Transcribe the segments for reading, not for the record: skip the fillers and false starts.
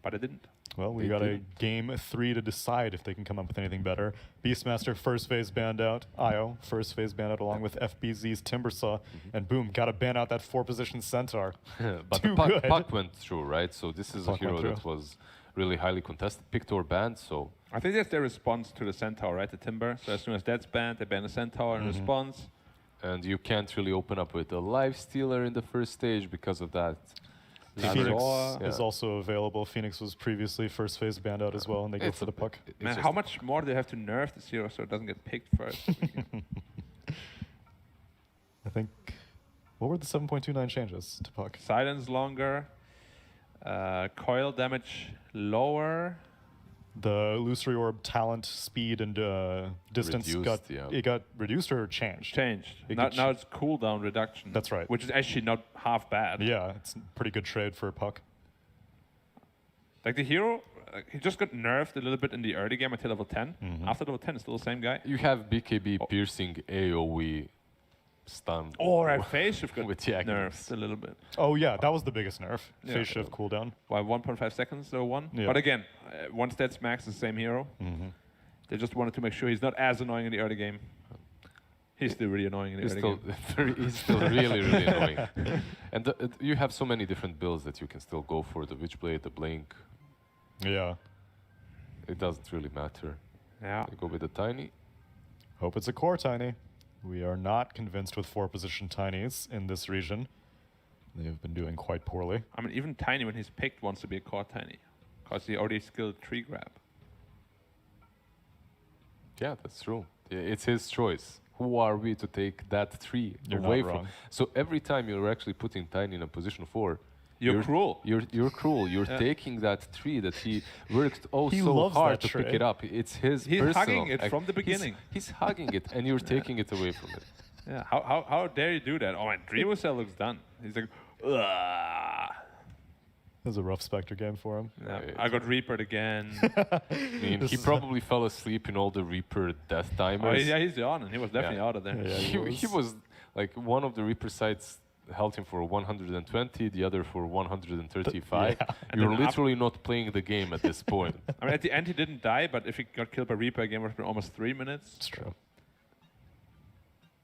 but it didn't. Well, we They got a didn't. game 3 to decide if they can come up with anything better. Beastmaster first phase banned out. Io first phase banned out along with FBZ's Timbersaw. And boom, got to ban out that 4-position Centaur. But Too the good. puck went through, right? So this is a Puck went hero that through. was really highly contested. Picked or banned, so I think that's their response to the Centaur, right? The Timber. So as soon as that's banned, they ban the Centaur in response. and you can't really open up with a life stealer in the first stage because of that. Phoenix Razor. is also available. Phoenix was previously first phase banned out as well, and they go It's for the puck. it's Man, just how much more do they have to nerf this hero so it doesn't get picked first? I think, what were the 7.29 changes to puck? Silence longer, coil damage lower. The illusory orb talent, speed, and distance Reduced, yeah. it got reduced or changed? Changed. It Now, could now it's cooldown reduction. That's right. Which is actually not half bad. Yeah, it's a pretty good trade for a puck. Like the hero, he just got nerfed a little bit in the early game until level 10. After level 10, it's still the same guy. You have BKB piercing AoE stun. Or our phase shift got With the Agnes. nerfed a little bit. Oh yeah, that was the biggest nerf. Yeah. Phase shift cooldown. Why 1.5 seconds, so 1? Yeah. But again, one stats max is the same hero. They just wanted to make sure he's not as annoying in the early game. He's still really annoying in the He's early still, game. he's still really, really annoying. And you have so many different builds that you can still go for. The Witchblade, the Blink. Yeah. It doesn't really matter. Yeah. You go with the Tiny. Hope it's a core tiny. We are not convinced with 4-position tinies in this region. They have been doing quite poorly. I mean, even Tiny, when he's picked, wants to be a core Tiny. Because he already skilled tree grab. Yeah, that's true. It's his choice. Who are we to take that tree You're away not from? wrong. So every time you're actually putting Tiny in a position 4, You're cruel. You're cruel. You're taking that tree that he worked He so loves hard that to pick tree. it up. It's his He's personal. hugging it from the beginning. He's hugging it, and you're taking it away from it. Yeah. How dare you do that? Oh, and Dreamcell looks done. He's like, ugh. It was a rough Spectre game for him. Yeah, Right. I got Reapered again. I mean, he probably fell asleep in all the Reaper death Oh, timers. yeah, he's on, and he was definitely out of there. Yeah, He was like one of the Reaper sites held him for 120, the other for 135. Yeah. And You're then literally not playing the game at this point. I mean, at the end he didn't die, but if he got killed by Reaper again, it would have been almost 3 minutes. It's true.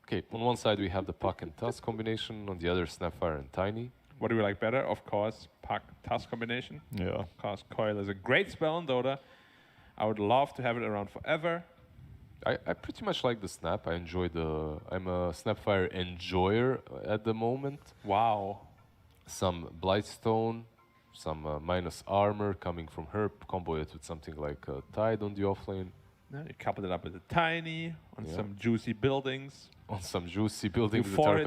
Okay, on one side we have the Puck and Tusk combination, on the other Snapfire and Tiny. What do we like better? Of course, Puck-Tusk combination. Yeah. Because Coil is a great spell in Dota. I would love to have it around forever. I pretty much like the Snap. I'm a Snapfire enjoyer at the moment. Wow. Some Blightstone, some minus armor coming from her, combo it with something like Tide on the offlane, Yeah, you couple it up with a Tiny, on Yeah. some juicy buildings. on some juicy buildings that forward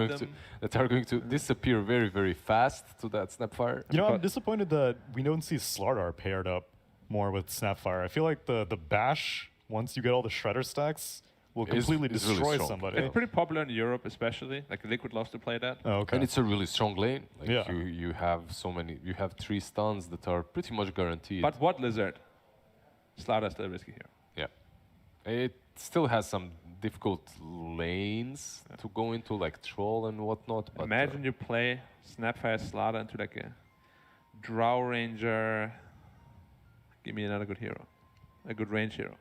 are going to disappear very, very fast to that Snapfire. You know, I'm But- disappointed that we don't see Slardar paired up more with Snapfire. I feel like the bash, once you get all the Shredder stacks, will Is completely really destroy strong. somebody. It's pretty popular in Europe, especially. Like Liquid loves to play that. Oh, okay. And it's a really strong lane. Like Yeah. you have so many, you have 3 stuns that are pretty much guaranteed. But what Lizard? Slaughter still risky here. Yeah. It still has some difficult lanes to go into, like Troll and whatnot. But Imagine you play Snapfire Slaughter into like a Drow Ranger. Give me another good hero. A good range hero.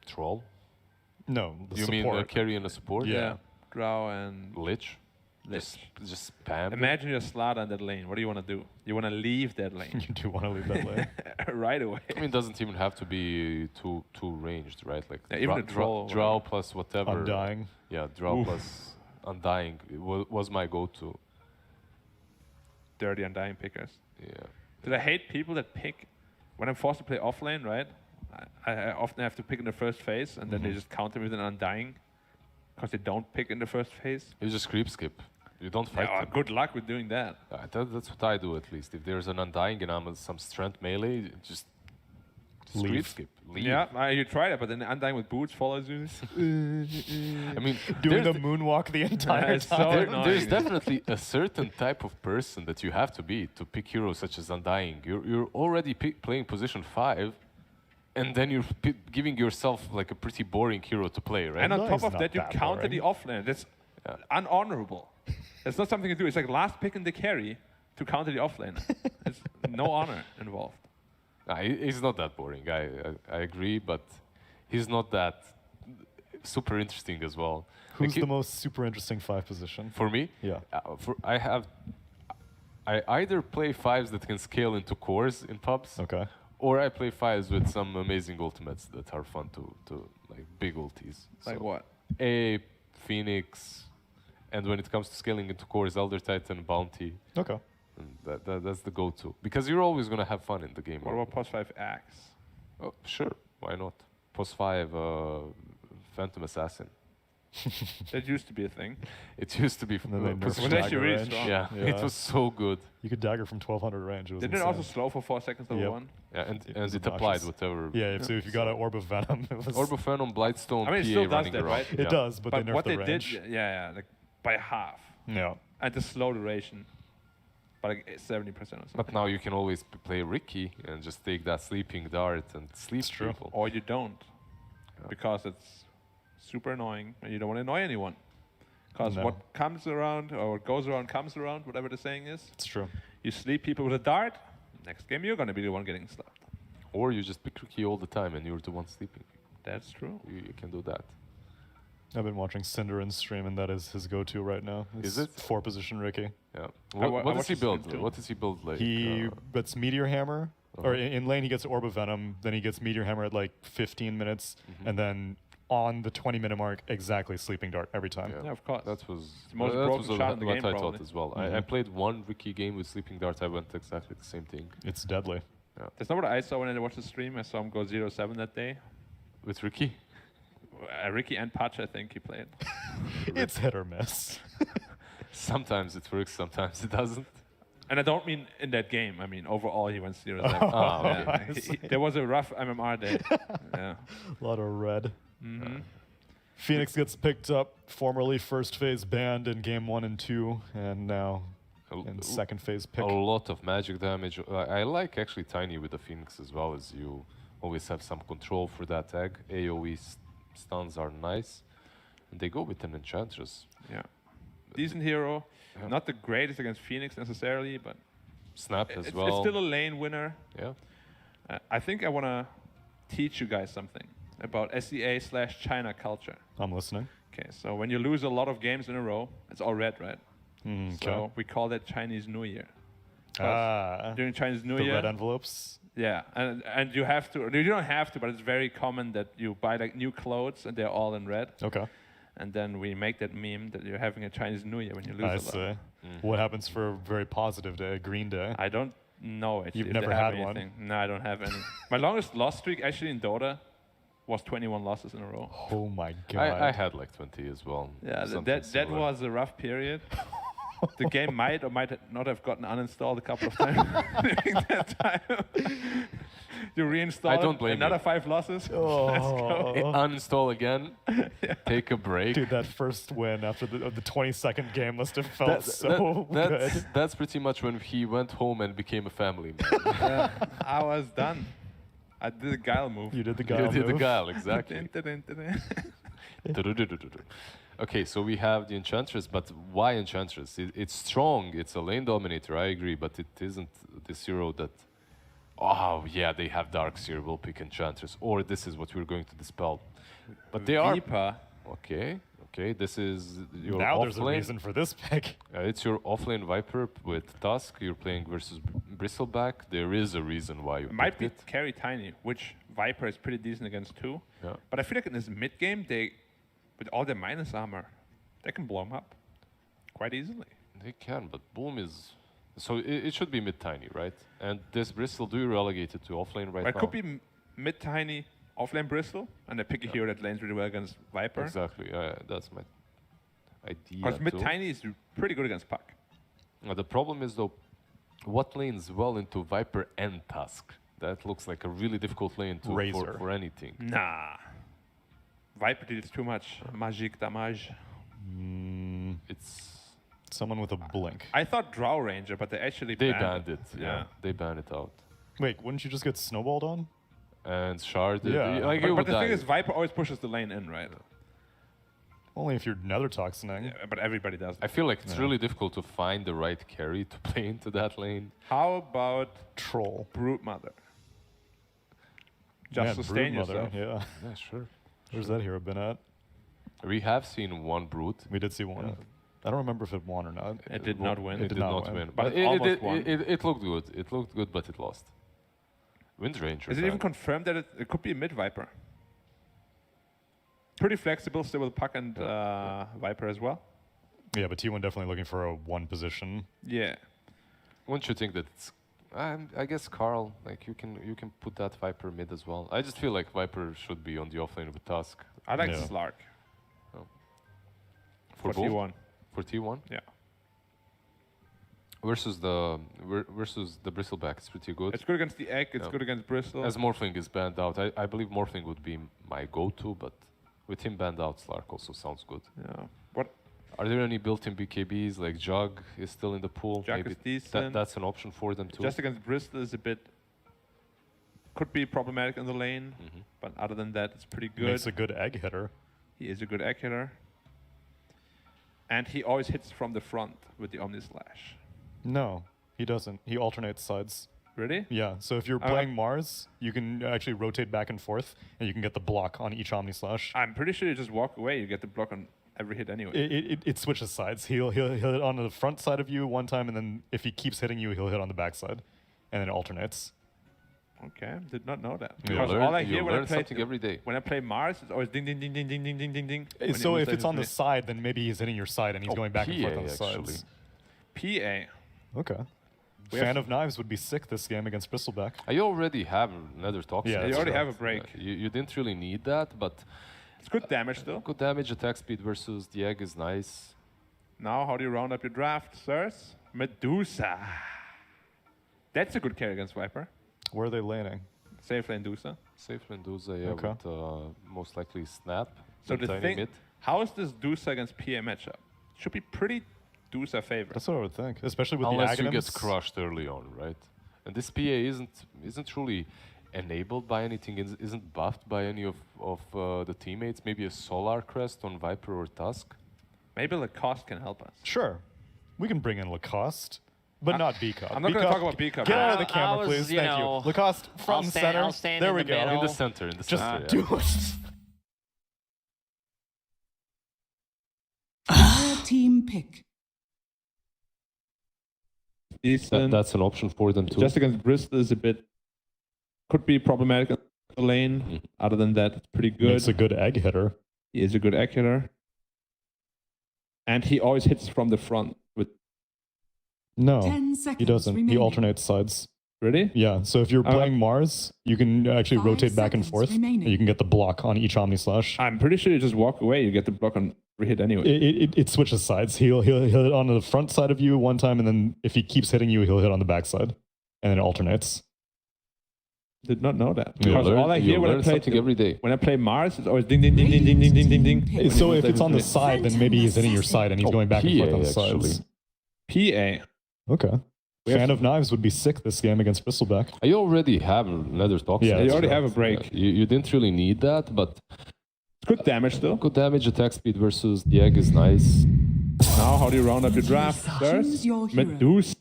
Troll? no, the You support. mean carry and a support? Yeah. Drow and Lich? Lich. Just spam. Imagine you're Slaughter in that lane. What do you want to do? You want to leave that lane You do want to leave that lane. right away. I mean, it doesn't even have to be too ranged, right? Like Yeah, even a draw. draw plus whatever. Undying. Yeah, draw Oof. plus undying was my go-to. Dirty Undying pickers. Yeah. Did I hate people that pick when I'm forced to play offlane, right? I often have to pick in the first phase, and then they just counter me with an Undying because they don't pick in the first phase. You just creep skip. You don't fight Yeah, them. good luck with doing that. That's what I do at least. If there's an undying and I'm some strength melee, just creep Leave. skip. Leave. Yeah, you try that, but then the Undying with boots follows you. I mean, Doing there's the moonwalk the entire it's so time. annoying. there's definitely a certain type of person that you have to be to pick heroes such as Undying. You're already playing position 5, and then you're giving yourself like a pretty boring hero to play, right? And on Undying's top of not that, you that counter the boring. offlane. That's Yeah. unhonorable. It's not something you do. It's like last pick in the carry to counter the offlane. It's no honor involved. He's not that boring. I agree, but he's not that super interesting as well. Who's Like, the most super interesting 5 position? for me? Yeah. I either play 5s that can scale into cores in pubs, Okay. or I play 5s with some amazing ultimates that are fun to like big ultis. Like So, what? A Phoenix, and when it comes to scaling into cores, Elder Titan, Bounty. Okay. And that's the go-to because you're always gonna have fun in the game. What about Post 5 Axe? Oh, sure, why not? Post 5, Phantom Assassin. That used to be a thing. It used to be And then they nerfed position- Well, actually dagger really range. strong. Yeah, it was so good. You could dagger from 1200 range. It was Didn't it insane. also slow for 4 seconds level Yep. 1? Yeah, and It was it applied obnoxious. whatever. Yeah, so if you got an Orb of Venom, it was... Orb of Venom, Blightstone, I mean, it PA still does running that, around. right? It Yeah. does, but, they nerfed what the they range. did, yeah, like by half. Yeah. And the slow duration. By like 70% or something. But now you can always play Ricky and just take that sleeping dart and sleep It's true. people. Or you don't. Yeah. Because it's super annoying and you don't want to annoy anyone. Because No. what comes around or what goes around comes around, whatever the saying is. It's true. You sleep people with a dart, next game you're going to be the one getting slapped. Or you just pick Ricky all the time and you're the one sleeping. That's true. You can do that. I've been watching Cinderin stream, and that is his go-to right now. Is It's it? 4 position Ricky. Yeah. I What does watched he the stream build? too. What does he build like? He gets Meteor Hammer, or Uh-huh. in lane he gets Orb of Venom, then he gets Meteor Hammer at like 15 minutes, Mhm. and then on the 20-minute mark, exactly Sleeping Dart every time. Yeah. Yeah, of course. That was the most that broken was shot in the what game, I probably. thought as well. I Mhm. played one Ricky game with sleeping dart. I went exactly the same thing It's deadly. That's not what I saw when I watched the stream. I saw him go 0-7 that day. with Ricky. Ricky and Patch, I think he played. It's hit or miss. Sometimes it works, sometimes it doesn't. And I don't mean in that game. I mean overall he went 0-7. Ah, okay. Yeah. I see. There was a rough MMR day. Yeah. A lot of red. Mm-hmm. Phoenix gets picked up, formerly first phase banned in game 1 and 2, and now in second phase pick. A lot of magic damage. I like actually Tiny with the Phoenix as well, as you always have some control for that tag. AoE stuns are nice. And they go with an Enchantress. Yeah. Decent hero. Yeah. Not the greatest against Phoenix necessarily, but Snap as it's well. still a lane winner. Yeah. I think I want to teach you guys something about SEA/China culture. I'm listening. Okay, so when you lose a lot of games in a row, it's all red, right? Okay. So we call that Chinese New Year. During Chinese New the Year, red envelopes. yeah, and you have to. You don't have to, but it's very common that you buy like new clothes and they're all in red. Okay. And then we make that meme that you're having a Chinese New Year when you lose I a lot. see. What happens for a very positive day, Green Day? I don't know actually. You've if they never have had one? anything. No, I don't have any. My longest loss streak actually in Dota was 21 losses in a row. Oh my god. I had like 20 as well. Yeah, Something that similar. was a rough period. The game might or might not have gotten uninstalled a couple of times during that time. You reinstall I don't it, blame another you. 5 losses. Oh. Uninstall again. Take a break. Dude, that first win after the 22nd game must have felt so good. That's pretty much when he went home and became a family man. I was done. I did a guile move. You did the You guy. did the guile, exactly. That's Okay, so we have the Enchantress, but why Enchantress? It's strong, it's a lane dominator, I agree, but it isn't this hero that, oh yeah, they have Darks here, we'll pick Enchantress, or this is what we're going to dispel. But they are, Viper. okay, this is your Now there's a offlane. reason for this pick. It's your offlane Viper with Tusk, you're playing versus Bristleback, there is a reason why you Might picked be it. carry Tiny, which Viper is pretty decent against too. Yeah. But I feel like in this mid game, they, with all their minus armor, they can blow him up quite easily. They can, but Boom is... So it should be mid-tiny, right? And this Bristol, do you relegate it to offlane right But now? it could be mid Tiny, offlane Bristol, and they pick a hero that lanes really well against Viper. Exactly, that's my idea Because mid too. Tiny is pretty good against Puck. The problem is though, what lanes well into Viper and Tusk? That looks like a really difficult lane to Razor. for anything. Nah. Viper deals too much magic damage. It's Someone with a blink. I thought Drow Ranger, but they actually they banned banned it. Yeah, they banned it out. Wait, wouldn't you just get snowballed on? And Shard, Yeah. like But, you would the thing die. is, Viper always pushes the lane in, right? Only if you're nether toxining. Yeah, but everybody does. I feel like it's really difficult to find the right carry to play into that lane. How about Troll. Brood Mother? just Man, sustain Brood Mother, yourself. yeah. Yeah, sure. Where's that hero been at? We have seen one Brute. We did see one. Yeah. I don't remember if it won or not. It did not win. It did not win. But But it almost won. it looked good. It looked good, but it lost. Wind Ranger. Is it even confirmed that it could be a mid Viper? Pretty flexible, still with Puck and Viper as well. Yeah, but T1 definitely looking for a one position. Yeah. Wouldn't you think that it's... I guess Carl, like you can put that Viper mid as well. I just feel like Viper should be on the offlane with Tusk. I like Yeah. Slark For for both? T1. For T1? Yeah. Versus the Bristleback, it's pretty good. It's good against the Egg, it's Yeah. good against Bristol. As Morphling is banned out, I believe Morphling would be my go-to, but with him banned out, Slark also sounds good. Yeah. What? Are there any built-in BKBs, like Jug is still in the pool? Jug Maybe is decent. that's an option for them too. Just against Bristol is a bit... Could be problematic in the lane, but other than that, it's pretty good. Makes a good egg hitter. He is a good egg hitter. And he always hits from the front with the Omni Slash. No, he doesn't. He alternates sides. Really? Yeah, so if you're playing Mars, you can actually rotate back and forth, and you can get the block on each Omni Slash. I'm pretty sure you just walk away, you get the block on every hit anyway. It switches sides. He'll hit on the front side of you one time, and then if he keeps hitting you, he'll hit on the back side, and then it alternates. Okay, did not know that. Yeah. Because learn, all I hear when I learn play something every day. when I play Mars, it's always ding ding ding ding ding ding ding ding ding. when So he if moves it's on the into side, then maybe he's hitting your side, and he's going back and forth PA, on the actually. sides. PA. Okay. We Fan have- of Knives would be sick this game against Bristleback. I already have another Toxic. Yeah, You that's already right. have a break. You didn't really need that, but It's good damage still. good damage, attack speed versus the Egg is nice. Now, how do you round up your draft, sirs? Medusa. That's a good carry against Viper. Where are they laning? Safe lane Dusa. Safe Mendoza, yeah, Okay. with most likely Snap. So and the Tiny thing, mid. how is this Dusa against PA matchup? Should be pretty Dusa favorite. That's what I would think, especially with Unless the you get Aghanims. crushed early on, right? And this PA isn't truly enabled by anything, isn't buffed by any of the teammates. Maybe a Solar Crest on Viper or Tusk. Maybe Lacoste can help us. Sure, we can bring in Lacoste, but not B-Cup. I'm not going to talk about B-Cup. Get out of the I camera, was, please. you Thank know, you. Lacoste, front and center. I'll stand there in we the go. middle. In the center, in the Just center. do yeah. it. Team pick. Decent. That's an option for them too. Just against Bristol is a bit... Could be problematic in the lane. Other than that, it's pretty good. Makes a good egg hitter. He is a good egg hitter. And he always hits from the front. With 10 10 seconds he doesn't. remaining. He alternates sides. Really? Yeah, so if you're playing Mars, you can actually 5 rotate back and seconds forth, remaining. and you can get the block on each Omni Slash. I'm pretty sure you just walk away, you get the block on every hit anyway. It switches sides. He'll hit on the front side of you one time, and then if he keeps hitting you, he'll hit on the back side, and then it alternates. Did not know that. You Because learn, all I hear when I play something every day. when I play Mars, it's always ding ding ding ding ding ding ding ding ding. when he So moves if it's on the into side, then maybe he's hitting your side, and he's going back and forth on the sides. PA. Okay. We have- Fan of Knives would be sick this game against Bristleback. I already have another Toxic. Yeah, You that's already right. have a break. You didn't really need that, but It's good damage still. good damage, attack speed versus the Egg is nice. Now, how do you round up your draft, sirs? Choose your hero. Medusa.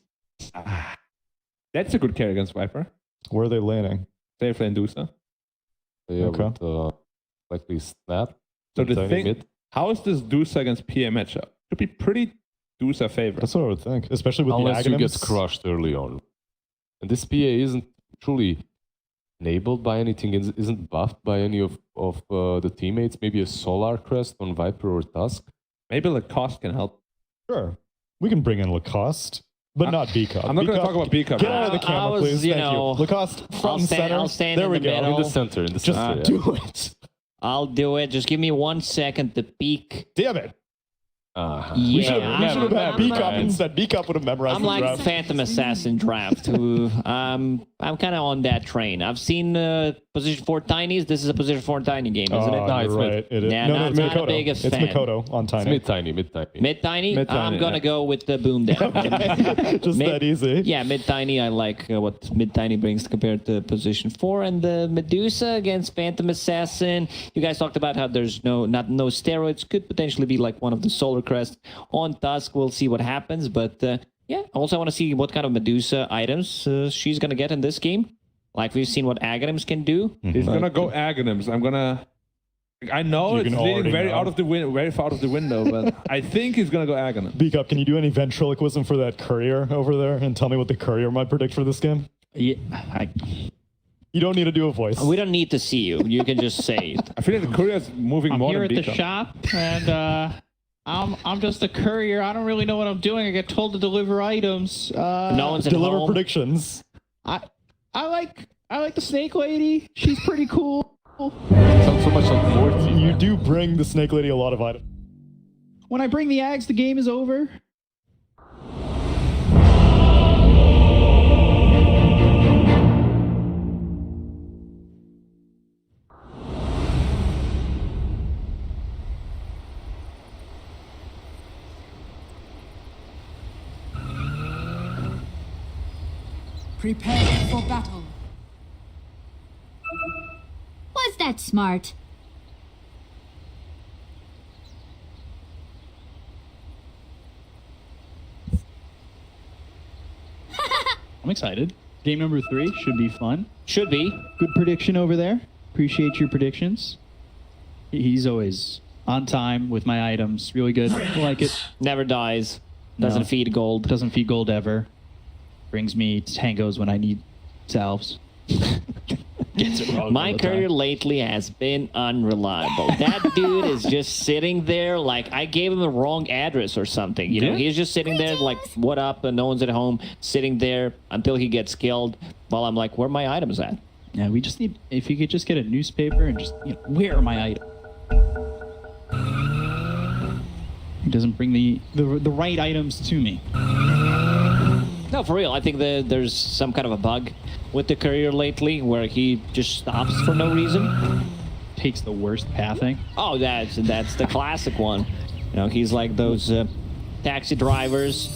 That's a good carry against Viper. Where are they laning? Safe lane Dusa. Yeah, Okay. with likely Snap. So and the Tiny thing, mid. how is this Dusa against PA matchup? Should be pretty Dusa favorite. That's what I would think, especially with Unless the you get Aghanims. crushed early on. And this PA isn't truly enabled by anything, isn't buffed by any of the teammates. Maybe a Solar Crest on Viper or Tusk. Maybe Lacoste can help. Sure, we can bring in Lacoste, but not B-Cup. I'm not going to talk about B-Cup. Get out of the I camera, was, please. you Thank know, you. Lacoste, front and center. I'll stand there in we the go. middle. In the center, in the Just center. yeah. do it. I'll do it. Just give me 1 second to peek. Damn it. Uh-huh. Yeah, We should have had I'm B-Cup instead. B-Cup would have memorized I'm the like draft. Phantom Assassin draft. I'm kind of on that train. I've seen position 4 tinies. This is a position 4 tiny game, isn't it? No, it's you're mid. right. It is. Yeah, no, not- it's not a Mikoto. big It's fan. Mikoto on It's tiny. mid-tiny, mid-tiny. Mid tiny. Mid-tiny, I'm gonna yeah. go with the boom down. Just Mid- that easy. Yeah, mid tiny. I like what mid tiny brings compared to position 4, and the Medusa against Phantom Assassin. You guys talked about how there's no steroids. Could potentially be like one of the Solar Crest on Tusk. We'll see what happens, but yeah. Also, I want to see what kind of Medusa items she's gonna get in this game. Like we've seen what Aghanims can do. He's gonna go Aghanims. I know You it's can leading already very know. very far out of the window, but I think he's gonna go Aghanim. B-Cup, can you do any ventriloquism for that courier over there and tell me what the courier might predict for this game? Yeah, You don't need to do a voice. We don't need to see you. You can just say it. I feel like the courier's moving I'm more here than at the Bika. shop, and I'm just a courier. I don't really know what I'm doing. I get told to deliver items. No one's at Deliver home. predictions. I like the snake lady. She's pretty cool. Sounds so much like Morty. You do bring the snake lady a lot of items. When I bring the Ags, the game is over. Prepare for battle. Was that smart? I'm excited. Game number 3 should be fun. Should be. Good prediction over there. Appreciate your predictions. He's always on time with my items. Really good. I like it. Never dies. Doesn't No. feed gold. Doesn't feed gold ever. Brings me tangos when I need salves. Gets it wrong. My all the time. courier lately has been unreliable. That dude is just sitting there like I gave him the wrong address or something. You know, Yeah. he's just sitting there like, what up? And no one's at home, sitting there until he gets killed. While I'm like, where are my items at? Yeah, we just need, if you could just get a newspaper and just, you know, where are my items? He doesn't bring the right items to me. No, for real. I think there's some kind of a bug with the courier lately where he just stops for no reason. Takes the worst pathing. Oh, that's the classic one. You know, he's like those taxi drivers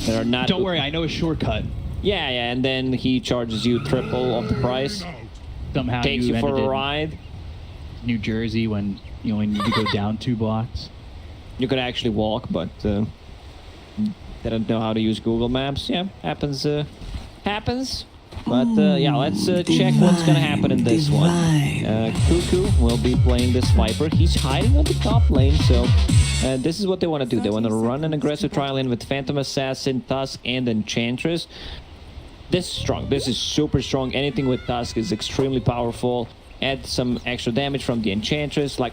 that are not. Don't worry, I know a shortcut. Yeah, and then he charges you triple of the price, Somehow takes you for ended a in ride. New Jersey when you only need to go down 2 blocks. You could actually walk, but they don't know how to use Google Maps. Yeah, happens. Happens. But yeah, let's check what's gonna happen in this one. Cuckoo will be playing this Viper. He's hiding on the top lane, so this is what they want to do. They want to run an aggressive trial lane with Phantom Assassin, Tusk, and Enchantress. This is strong. This is super strong. Anything with Tusk is extremely powerful. Add some extra damage from the Enchantress. Like,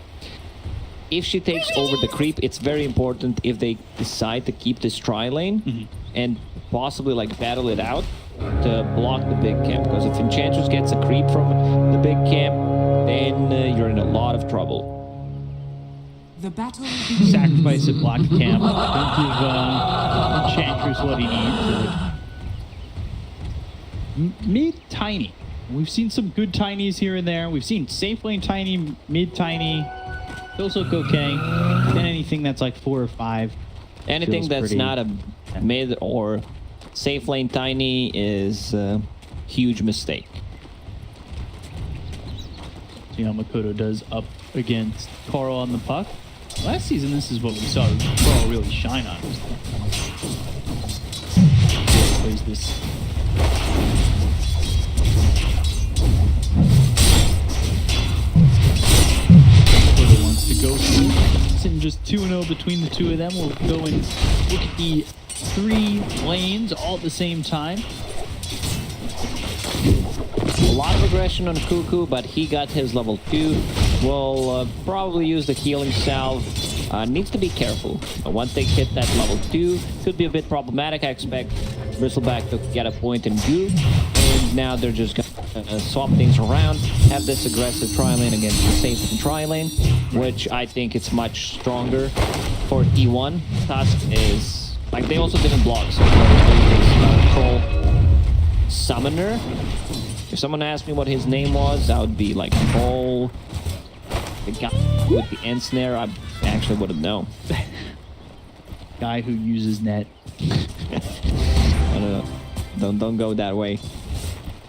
if she takes over the creep, it's very important if they decide to keep this tri lane and possibly like battle it out to block the big camp. Because if Enchantress gets a creep from the big camp, then you're in a lot of trouble. The battle begins. Sacrifice it, block the camp. Don't give Enchantress what he needs. Mid tiny. We've seen some good tinies here and there. We've seen safe lane tiny, mid tiny. Those look okay. Then anything that's like 4 or 5. Anything feels that's pretty- not a mid or safe lane tiny is a huge mistake. See how Makoto does up against Carl on the puck. Last season, this is what we saw Carl really shine on. Plays this. Makoto wants to go through. Sitting just 2-0 between the two of them. We'll go and look at the 3 lanes all at the same time. A lot of aggression on Cuckoo, but he got his level 2. Will probably use the healing salve. Needs to be careful. Once they hit that level 2, could be a bit problematic. I expect Bristleback to get a point in goo. And now they're just gonna swap things around. Have this aggressive tri-lane against the safe tri-lane, which I think it's much stronger for T1. Tusk is... like, they also didn't block, so this troll summoner. If someone asked me what his name was, I would be like, Troll. The guy with the end snare, I actually wouldn't know. Guy who uses net. I don't know. Don't go that way.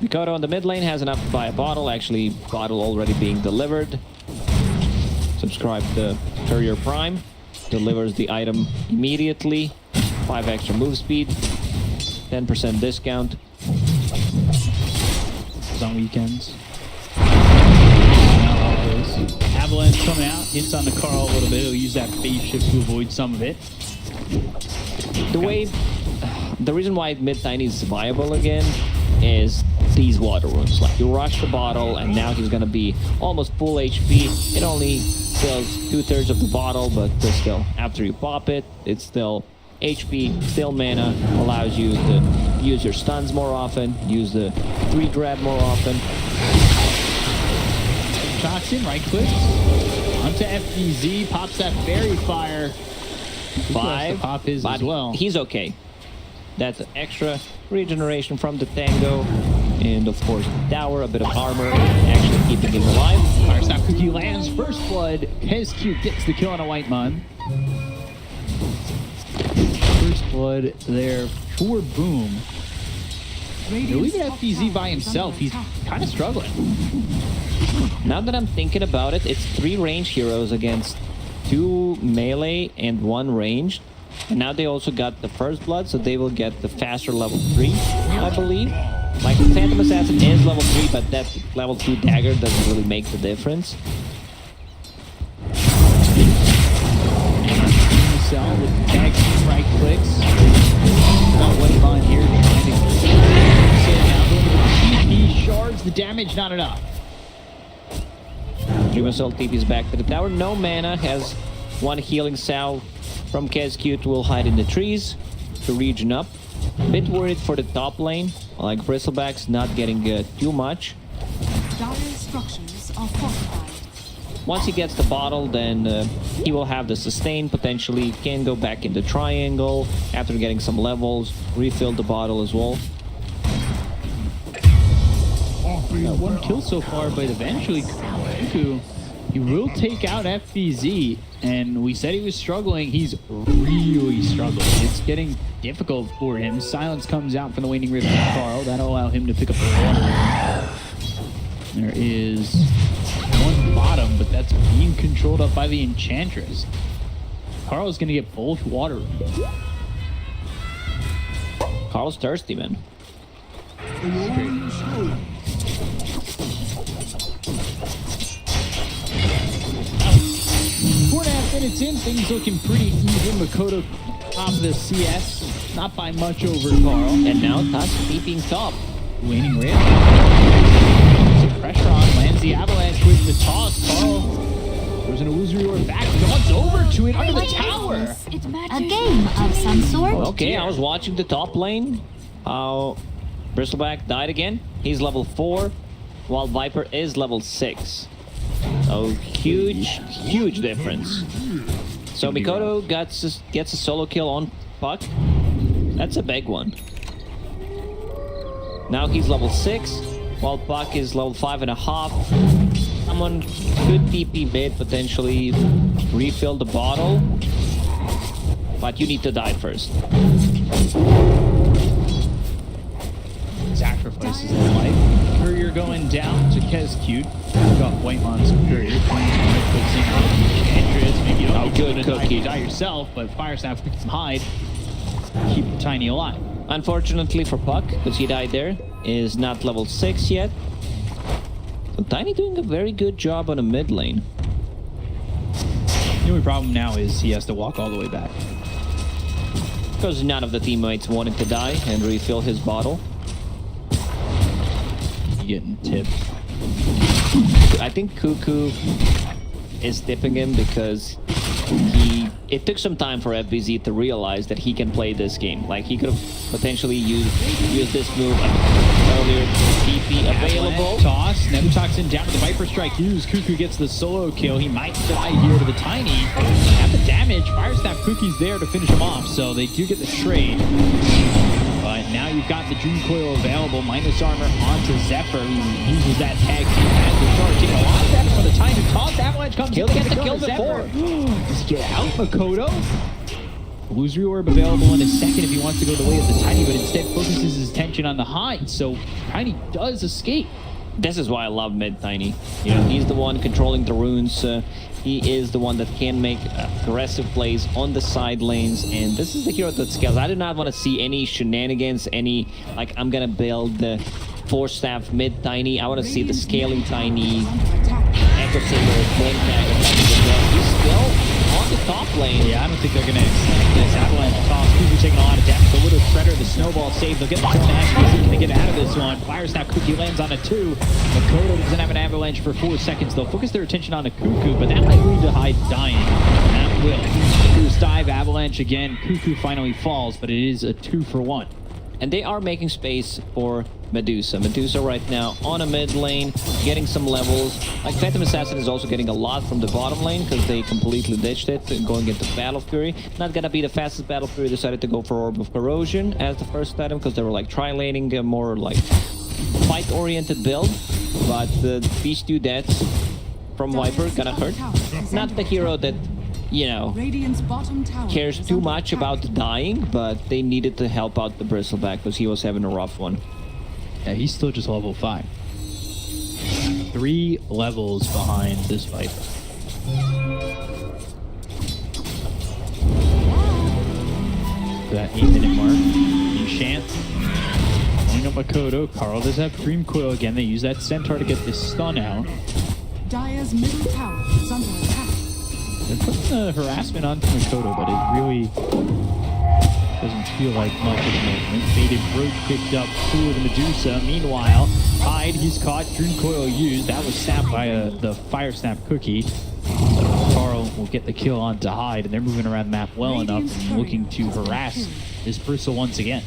Makoto on the mid lane has enough to buy a bottle. Actually, bottle already being delivered. Subscribe to Courier Prime. Delivers the item immediately. 5 extra move speed. 10% discount. heroes on weekends. Not always. Avalanche coming out, hits on the Carl a little bit. He'll use that phase shift to avoid some of it. The reason why mid tiny is viable again is these water runes. Like, you rush the bottle, and now he's gonna be almost full HP. It only fills 2/3 of the bottle, but still, after you pop it, it's still HP, still mana, allows you to use your stuns more often, use the 3 grab more often. Toxin, right click. Onto FBZ, pops that fairy fire. 5, pop his but as well. he's okay. That's extra regeneration from the Tango, and of course the tower, a bit of armor, actually keeping him alive. Fire Snap Cookie lands first blood. KezQ gets the kill on a White Mon. First blood there for Boom. They're leaving FBZ by himself. He's kind of struggling. Now that I'm thinking about it, it's 3 range heroes against 2 melee and 1 ranged. And now they also got the first blood, so they will get the faster level 3, I believe. Like, Phantom Assassin is level 3, but that level 2 dagger doesn't really make the difference. Cell with tag right clicks. Got White Mon here trying to TP shards. The damage not enough. Dreamercell TP's back to the tower. No mana, has 1 healing salve from KezQ, will hide in the trees to regen up. Bit worried for the top lane, like Bristleback's not getting too much. Dire structures are fortified. Once he gets the bottle, then he will have the sustain, potentially can go back into triangle after getting some levels, refill the bottle as well. Got 1 kill so far, but eventually Kuku, he will take out FBZ, and we said he was struggling. He's really struggling. It's getting difficult for him. Silence comes out from the Waning Rift of Carl. That'll allow him to pick up the water. There is 1 bottom, but that's being controlled up by the Enchantress. Carl is going to get both water. Carl's thirsty, man. 4.5 minutes in, things looking pretty even. Makoto top of the CS, not by much over Carl. And now Tusk keeping top. Waning Rift. Some pressure on, lands the Avalanche with the toss. Carl throws an illusory orb back, runs over to it under the tower. A game of some sort. Okay, I was watching the top lane. Bristleback died again. He's level 4, while Viper is level 6. So huge difference. So Mikoto gets a solo kill on Puck. That's a big one. Now he's level 6, while Puck is level 5.5. Someone could TP mid, potentially refill the bottle. But you need to die first. Sacrifices their life. Courier going down to KezQ. Got White Mon's Courier. Enchantress. Maybe you don't good cookie. Die yourself, but Fire Snap can hide. Keep Tiny alive. Unfortunately for Puck, because he died there, is not level 6 yet. So Tiny doing a very good job on the mid lane. The only problem now is he has to walk all the way back. Because none of the teammates wanted to die and refill his bottle. Getting tipped. I think Cuckoo is tipping him because it took some time for FBZ to realize that he can play this game. Like, he could have potentially used this move earlier. TP available. Toss. Toxin down to the Viper Strike. Cuckoo gets the solo kill. He might die here to the Tiny. Have the damage. Fire Snap Cookie's there to finish him off, so they do get the trade. But now you've got the Dream Coil available. Minus armor onto Zephyr. He uses that tag team as the charge. Taking a lot of damage from the Tiny. Toss. Avalanche comes in. Get the kill before. Just get out, Makoto. Illusory Orb available in a second if he wants to go the way of the Tiny, but instead focuses his attention on the Hide. So Tiny does escape. This is why I love mid Tiny. You know, he's the one controlling the runes. He is the one that can make aggressive plays on the side lanes, and this is the hero that scales. I do not want to see any shenanigans, any, like, I'm gonna build Force Staff, mid Tiny. I want to see the scaling Tiny. Attack. Echo Saber, Blink Dagger, he's still on the top lane. Yeah, I don't think they're going to accept this. Avalanche toss. Kuku taking a lot of damage. The Little Shredder, the snowball save. They'll get the turn to Can they get out of this one? Fire Snap. Kuku lands on a 2. Makoto doesn't have an avalanche for 4 seconds. They'll focus their attention on a Kuku, but that might lead to Hyde dying. That will. Kuku's dive, avalanche again. Kuku finally falls, but it is a 2-for-1. And they are making space for Medusa. Medusa right now on a mid lane, getting some levels. Like Phantom Assassin is also getting a lot from the bottom lane because they completely ditched it and going into Battle Fury. Not gonna be the fastest Battle Fury. Decided to go for Orb of Corrosion as the first item because they were like tri-laning a more like fight-oriented build. But these 2 deaths from Viper gonna hurt. Not the hero that, you know, Radiant's bottom tower cares is too under much attack. about dying, but they needed to help out the Bristleback because he was having a rough one. Yeah, he's still just level 5. 3 levels behind this Viper. That 8-minute mark. Enchant. Going up Makoto. Carl does have Dream Coil again. They use that Centaur to get this stun out. Dire's middle tower is under attack. They're putting the harassment onto Makoto, but it really doesn't feel like much at the moment. Faded Roach picked up for the Medusa. Meanwhile, Hyde, he's caught. Dream Coil used. That was snapped by the Fire Snap cookie. Carl will get the kill onto Hyde, and they're moving around the map well enough and looking to harass this Bristle once again.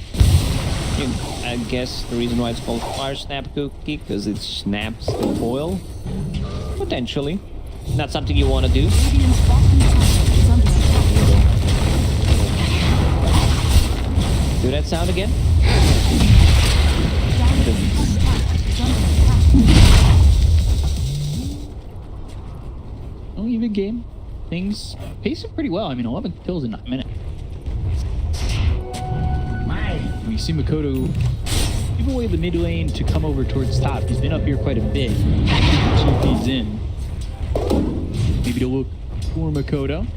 I guess the reason why it's called Fire Snap Cookie because it snaps the foil. Potentially. Not something you want to do. Radiant's bottom tower is under attack. Do that sound again? Dire's top tower is under attack. Oh, even game. Things pacing pretty well. I mean, 11 kills in a minute. We see Makoto give away the mid lane to come over towards top. He's been up here quite a bit. He's in. Maybe to look for Makoto.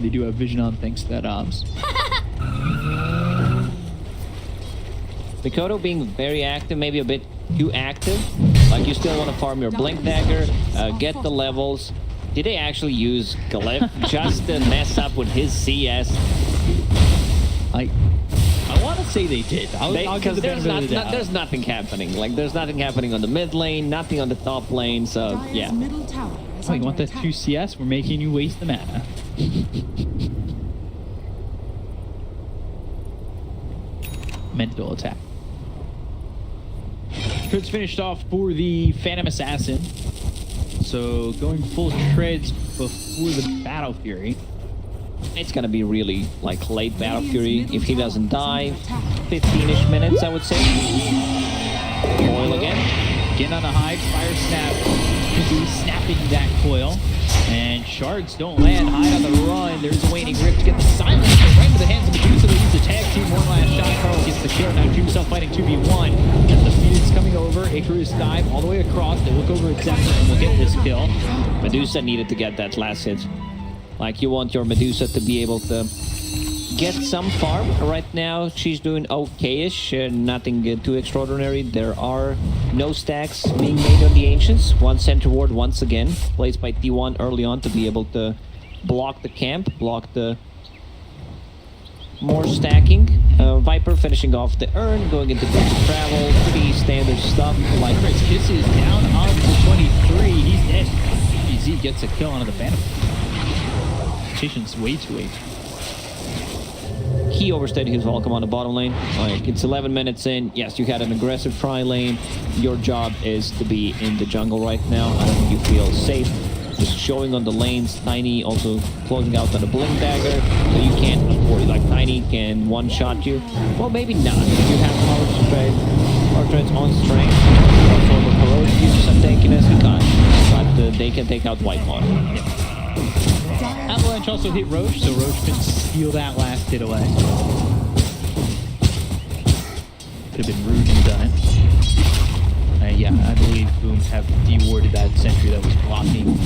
They do have vision on thanks to that obs. Makoto being very active, maybe a bit too active. Like you still want to farm your Blink Dagger, get the levels. Did they actually use Glyph just to mess up with his CS? I want to say they did. I'll give the benefit of the doubt. There's nothing happening. Like there's nothing happening on the mid lane, nothing on the top lane. So Dire's yeah. middle tower is Oh, you under want that attack. 2 CS? We're making you waste the mana. Mental attack. Treads finished off for the Phantom Assassin. So going full treads before the Battle Fury. It's gonna be really like late Battle Fury if he doesn't die. 15-ish minutes, I would say. Coil again. Again on the Hyde. Fire Snap. Kuku snapping that coil. And shards don't land. Hyde on the run. There's a waning grip to get the silence. Right into the hands of Medusa. They use the tag team. One last shot. Carl gets the kill. Now himself fighting 2v1. As the Phoenix coming over. Icarus dive all the way across. They look over at Zephyr and will get this kill. Medusa needed to get that last hit. Like you want your Medusa to be able to get some farm. Right now she's doing okay-ish, nothing too extraordinary. There are no stacks being made on the Ancients. One center ward once again, placed by T1 early on to be able to block the camp, block the more stacking. Viper finishing off the urn, going into Depth of Travel, pretty standard stuff. Like Chris Kiss is down on the 23. He's dead. BZ gets a kill onto the Phantom. Petition's way too late. he overstayed his welcome on the bottom lane. Like, it's 11 minutes in. Yes, you had an aggressive tri lane. Your job is to be in the jungle right now. I don't think you feel safe. Just showing on the lanes. Tiny also closing out on the Blink Dagger. So you can't afford it. Like, Tiny can one-shot you. Well, maybe not. If you have power threats on strength, crossover corrosion gives you some tankiness. You can't. But they can take out White Water. Avalanche also hit Roche, so Roche can steal that last hit away. Could have been rude and done it. Yeah, I believe Boom have dewarded that sentry that was blocking.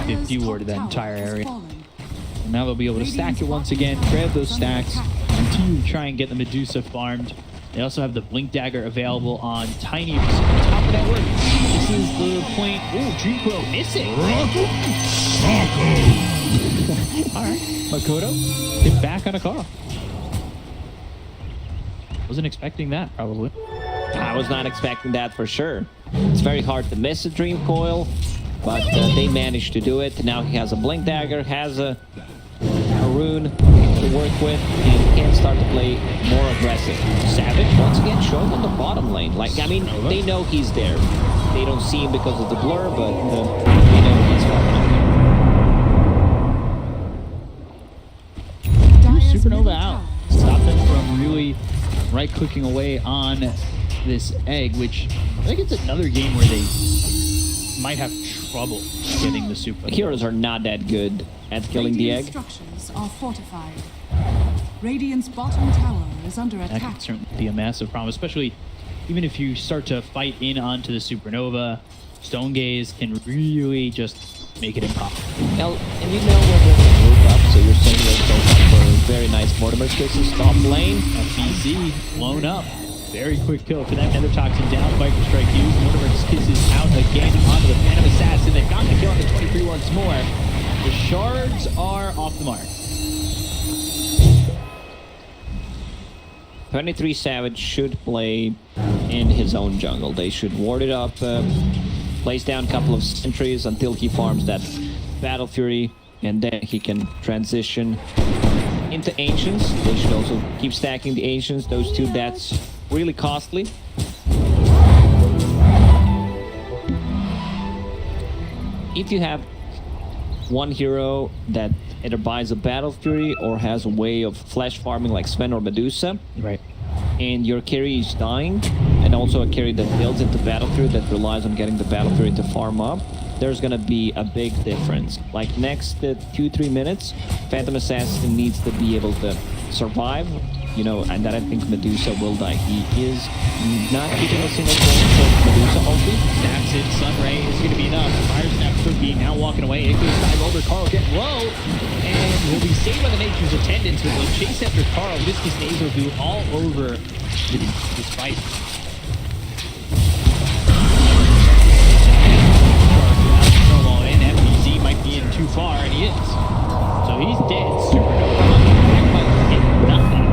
They've dewarded that entire area. And now they'll be able to stack it once again, grab those stacks, continue to try and get the Medusa farmed. They also have the Blink Dagger available on Tiny. On top of that work, this is the point. Oh, Dream Coil missing. All right, Makoto hit back on a Carl. Wasn't expecting that, probably. I was not expecting that for sure. It's very hard to miss a Dream Coil, but they managed to do it. Now he has a Blink Dagger, has a rune to work with, and can start to play more aggressive. Savage once again showing on the bottom lane. Like, I mean, they know he's there. They don't see him because of the blur, but they know he's coming. Dire's Supernova middle out. tower Stop them from really right-clicking away on this egg, which I think it's another game where they might have trouble getting the Supernova. Heroes are not that good at killing the Radiant egg. structures are fortified. Radiant's bottom tower is under That attack. can certainly be a massive problem, especially even if you start to fight in onto the Supernova. Stone Gaze can really just make it impossible. Well, and you know when they're gonna move up, so you're saying they're going up for very nice Mortimer kisses, top lane. FBZ blown up. Very quick kill for that. Nether Toxin down. Viper Strike used. Mortimer's kisses out again onto the Phantom Assassin. They've got the kill on the 23 once more. The shards are off the mark. 23 Savage should play in his own jungle. They should ward it up, place down a couple of sentries until he farms that Battle Fury, and then he can transition into Ancients. They should also keep stacking the Ancients. Those two deaths really costly. If you have one hero that either buys a Battle Fury or has a way of flash farming like Sven or Medusa, Right. and your carry is dying, and also a carry that builds into Battle Fury that relies on getting the Battle Fury to farm up, there's gonna be a big difference. Like next 2-3 minutes, Phantom Assassin needs to be able to survive, you know, and that I think Medusa will die. He is not keeping a single point for Medusa ulti. Snaps it. Sunray is going to be enough. Fire Snap Cookie now walking away. Icarus dive over. Carl getting low. And will be saved by the Nature's Attendants with a chase after Carl. Whiskey's Nasal do all over this fight. Snowball in. FBZ might be in too far, and he is. So he's dead. Supernova but hit nothing.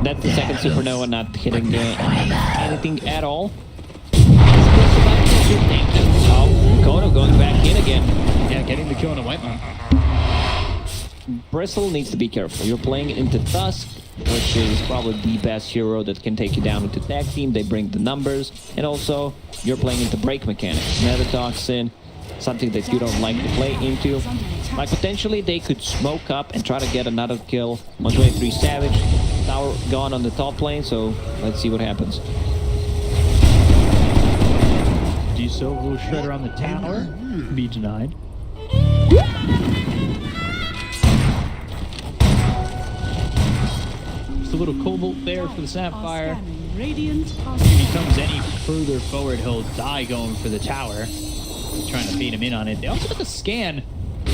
That's the second Supernova not hitting anything at all. Oh, Kono going back in again. Yeah, getting the kill on the White Man. Bristle needs to be careful. You're playing into Tusk, which is probably the best hero that can take you down into tag team. They bring the numbers. And also, you're playing into break mechanics. Nether Toxin, something that you don't like to play into. Like, potentially, they could smoke up and try to get another kill on 23 Savage. Tower gone on the top lane, so let's see what happens. Do so. A little shredder on the tower. Be denied. Just a little Cobalt there for the Sapphire. Scanning. Radiant are If he comes any further forward, he'll die going for the tower. Trying to bait him in on it. They also got the scan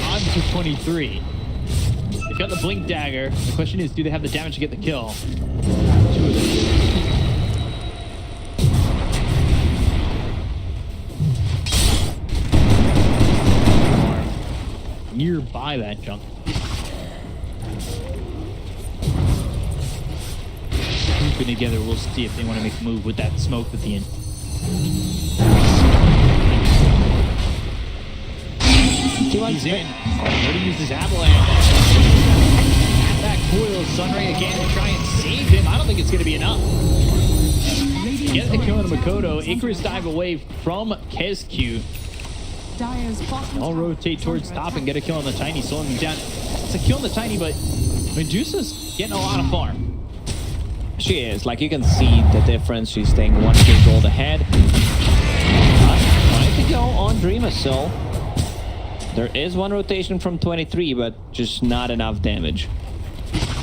onto 23. They've got the Blink Dagger. The question is, do they have the damage to get the kill? Two of them. Nearby that junk. Grouping together, we'll see if they want to make a move with that smoke at the end. He's in. Already used his avalanche. At that coil, Sunray again to try and save him. I don't think it's going to be enough. Get the kill on Makoto. Icarus dive away from Kesq. Dire's bottom I'll tower rotate is towards under top and attack. get a kill on the Tiny, slowing him down. It's a kill on the Tiny, but Medusa's getting a lot of farm. She is. Like, you can see the difference. She's staying 1 kill gold ahead. Trying to go on Dreamer Soul. There is one rotation from 23, but just not enough damage.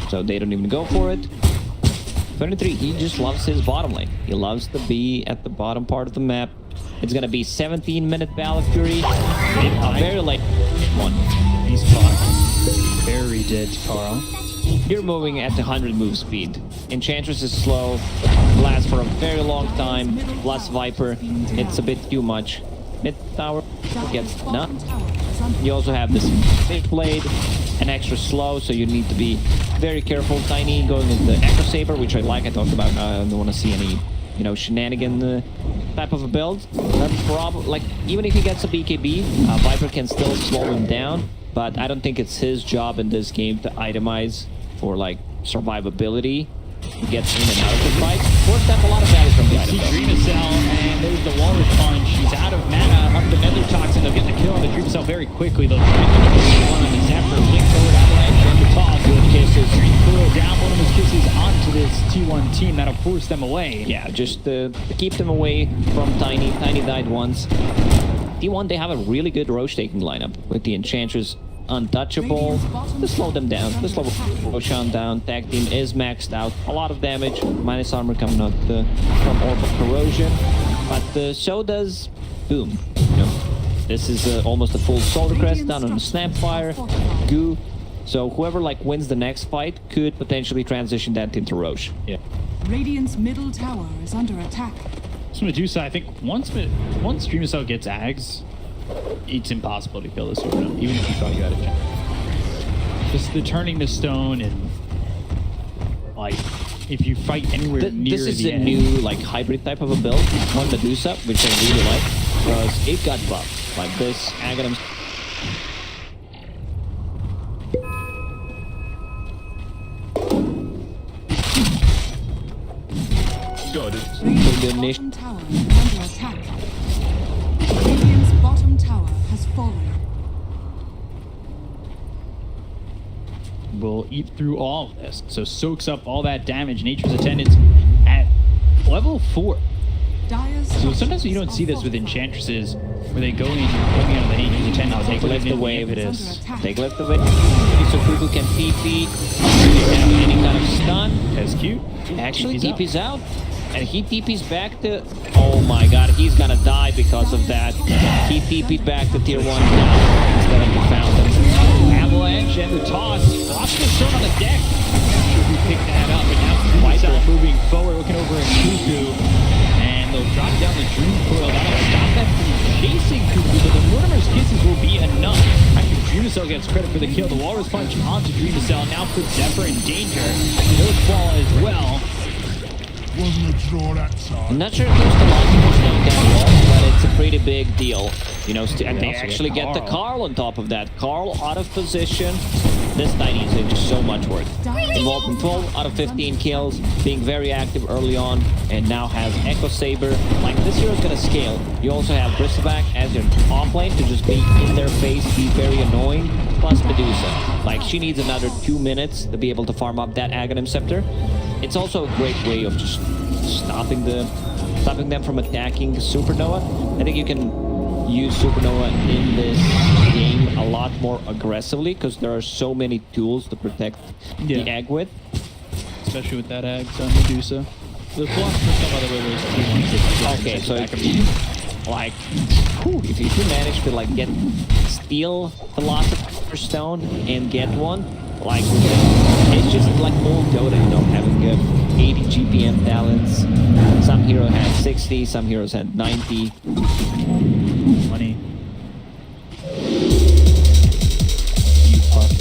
So they don't even go for it. 23, he just loves his bottom lane. He loves to be at the bottom part of the map. It's gonna be 17-minute Battle Fury. A very late one. He's fought. Very dead, Carl. you're moving at 100 move speed. Enchantress is slow, lasts for a very long time, plus Viper, it's a bit too much. Mid tower gets nut. You also have this big blade, an extra slow, so you need to be very careful. Tiny going into Echo Saber, which I like. I talked about. I don't want to see any, you know, shenanigan type of a build. Like even if he gets a BKB, Viper can still slow him down. But I don't think it's his job in this game to itemize for like survivability. He gets in and out of the fight. Forced up a lot of damage from the item. Dream Cell, and there's the Walrus Punch. He's out of mana, up the Nether Toxin. They'll get the kill on the Dream Cell very quickly. They'll try to get one on the Zephyr. Blink forward, Avalanche on the top. Good kisses. Throw down one of his kisses onto this T1 team. That'll force them away. Yeah, just to keep them away from Tiny. Tiny died once. T1, they have a really good Roche taking lineup with the Enchantress untouchable. To slow them down, to slow Roshan down. Tag team is maxed out. A lot of damage. Minus armor coming out from Orb of Corrosion. But so does Boom. You know, this is almost a full Solar Crest down on the Snapfire. Goo. So whoever like wins the next fight could potentially transition that into Roche. Yeah. Radiant's middle tower is under attack. So Medusa, I think once Dream Cell gets Ags, it's impossible to kill this one, even if you thought you had a chance. Just the turning the stone and like if you fight anywhere near this is the a end. new like hybrid type of a build on Medusa, which I really like because it got buffed. Like this Aghanim. Radiant's bottom tower is under attack. Radiant's bottom tower has fallen. Will eat through all of this, so soaks up all that damage. Nature's Attendants at level 4. So sometimes you don't see this with Enchantresses, where they go in coming out of the Nature's Attendant. Take lift away if it is. Take lift away. So Cuckoo can TP. Have any kind of stun. That's cute. Actually, TP's out. And he TP's back to... Oh my god, he's gonna die because of that. He TP'd back to tier 1 now instead of the Fountain. Avalanche and the toss. Watch the stone on the deck. I'm not sure who picked that up, but now Viper moving forward, looking over at Cuckoo. And they'll drop down the Dream Coil. That'll stop them from chasing Cuckoo, but the Mortimer's Kisses will be enough. Actually, Dream Cell gets credit for the kill. The Walrus Punch onto Dream Cell now puts Zephyr in danger. He'll fall as well. I'm not sure if there's the logical stone down wall, but it's a pretty big deal. You know, and they actually get the Carl on top of that. Carl out of position. This Tiny is doing so much work. Involved in 12 out of 15 kills, being very active early on, and now has Echo Saber. Like, this hero's gonna scale. You also have Bristleback as your off lane to just be in their face, be very annoying. Plus Medusa. Like, she needs another 2 minutes to be able to farm up that Aghanim Scepter. It's also a great way of just stopping them from attacking Supernova. I think you can use Supernova in this game a lot more aggressively because there are so many tools to protect the egg with. Especially with that Ags on Medusa. The plus for some other way was T1. Okay, so like, if you manage to like steal Philosopher's Stone and get one, like it's just like old Dota, you know, having 80 GPM talents. Some hero had 60, some heroes had 90. 20. You fuck.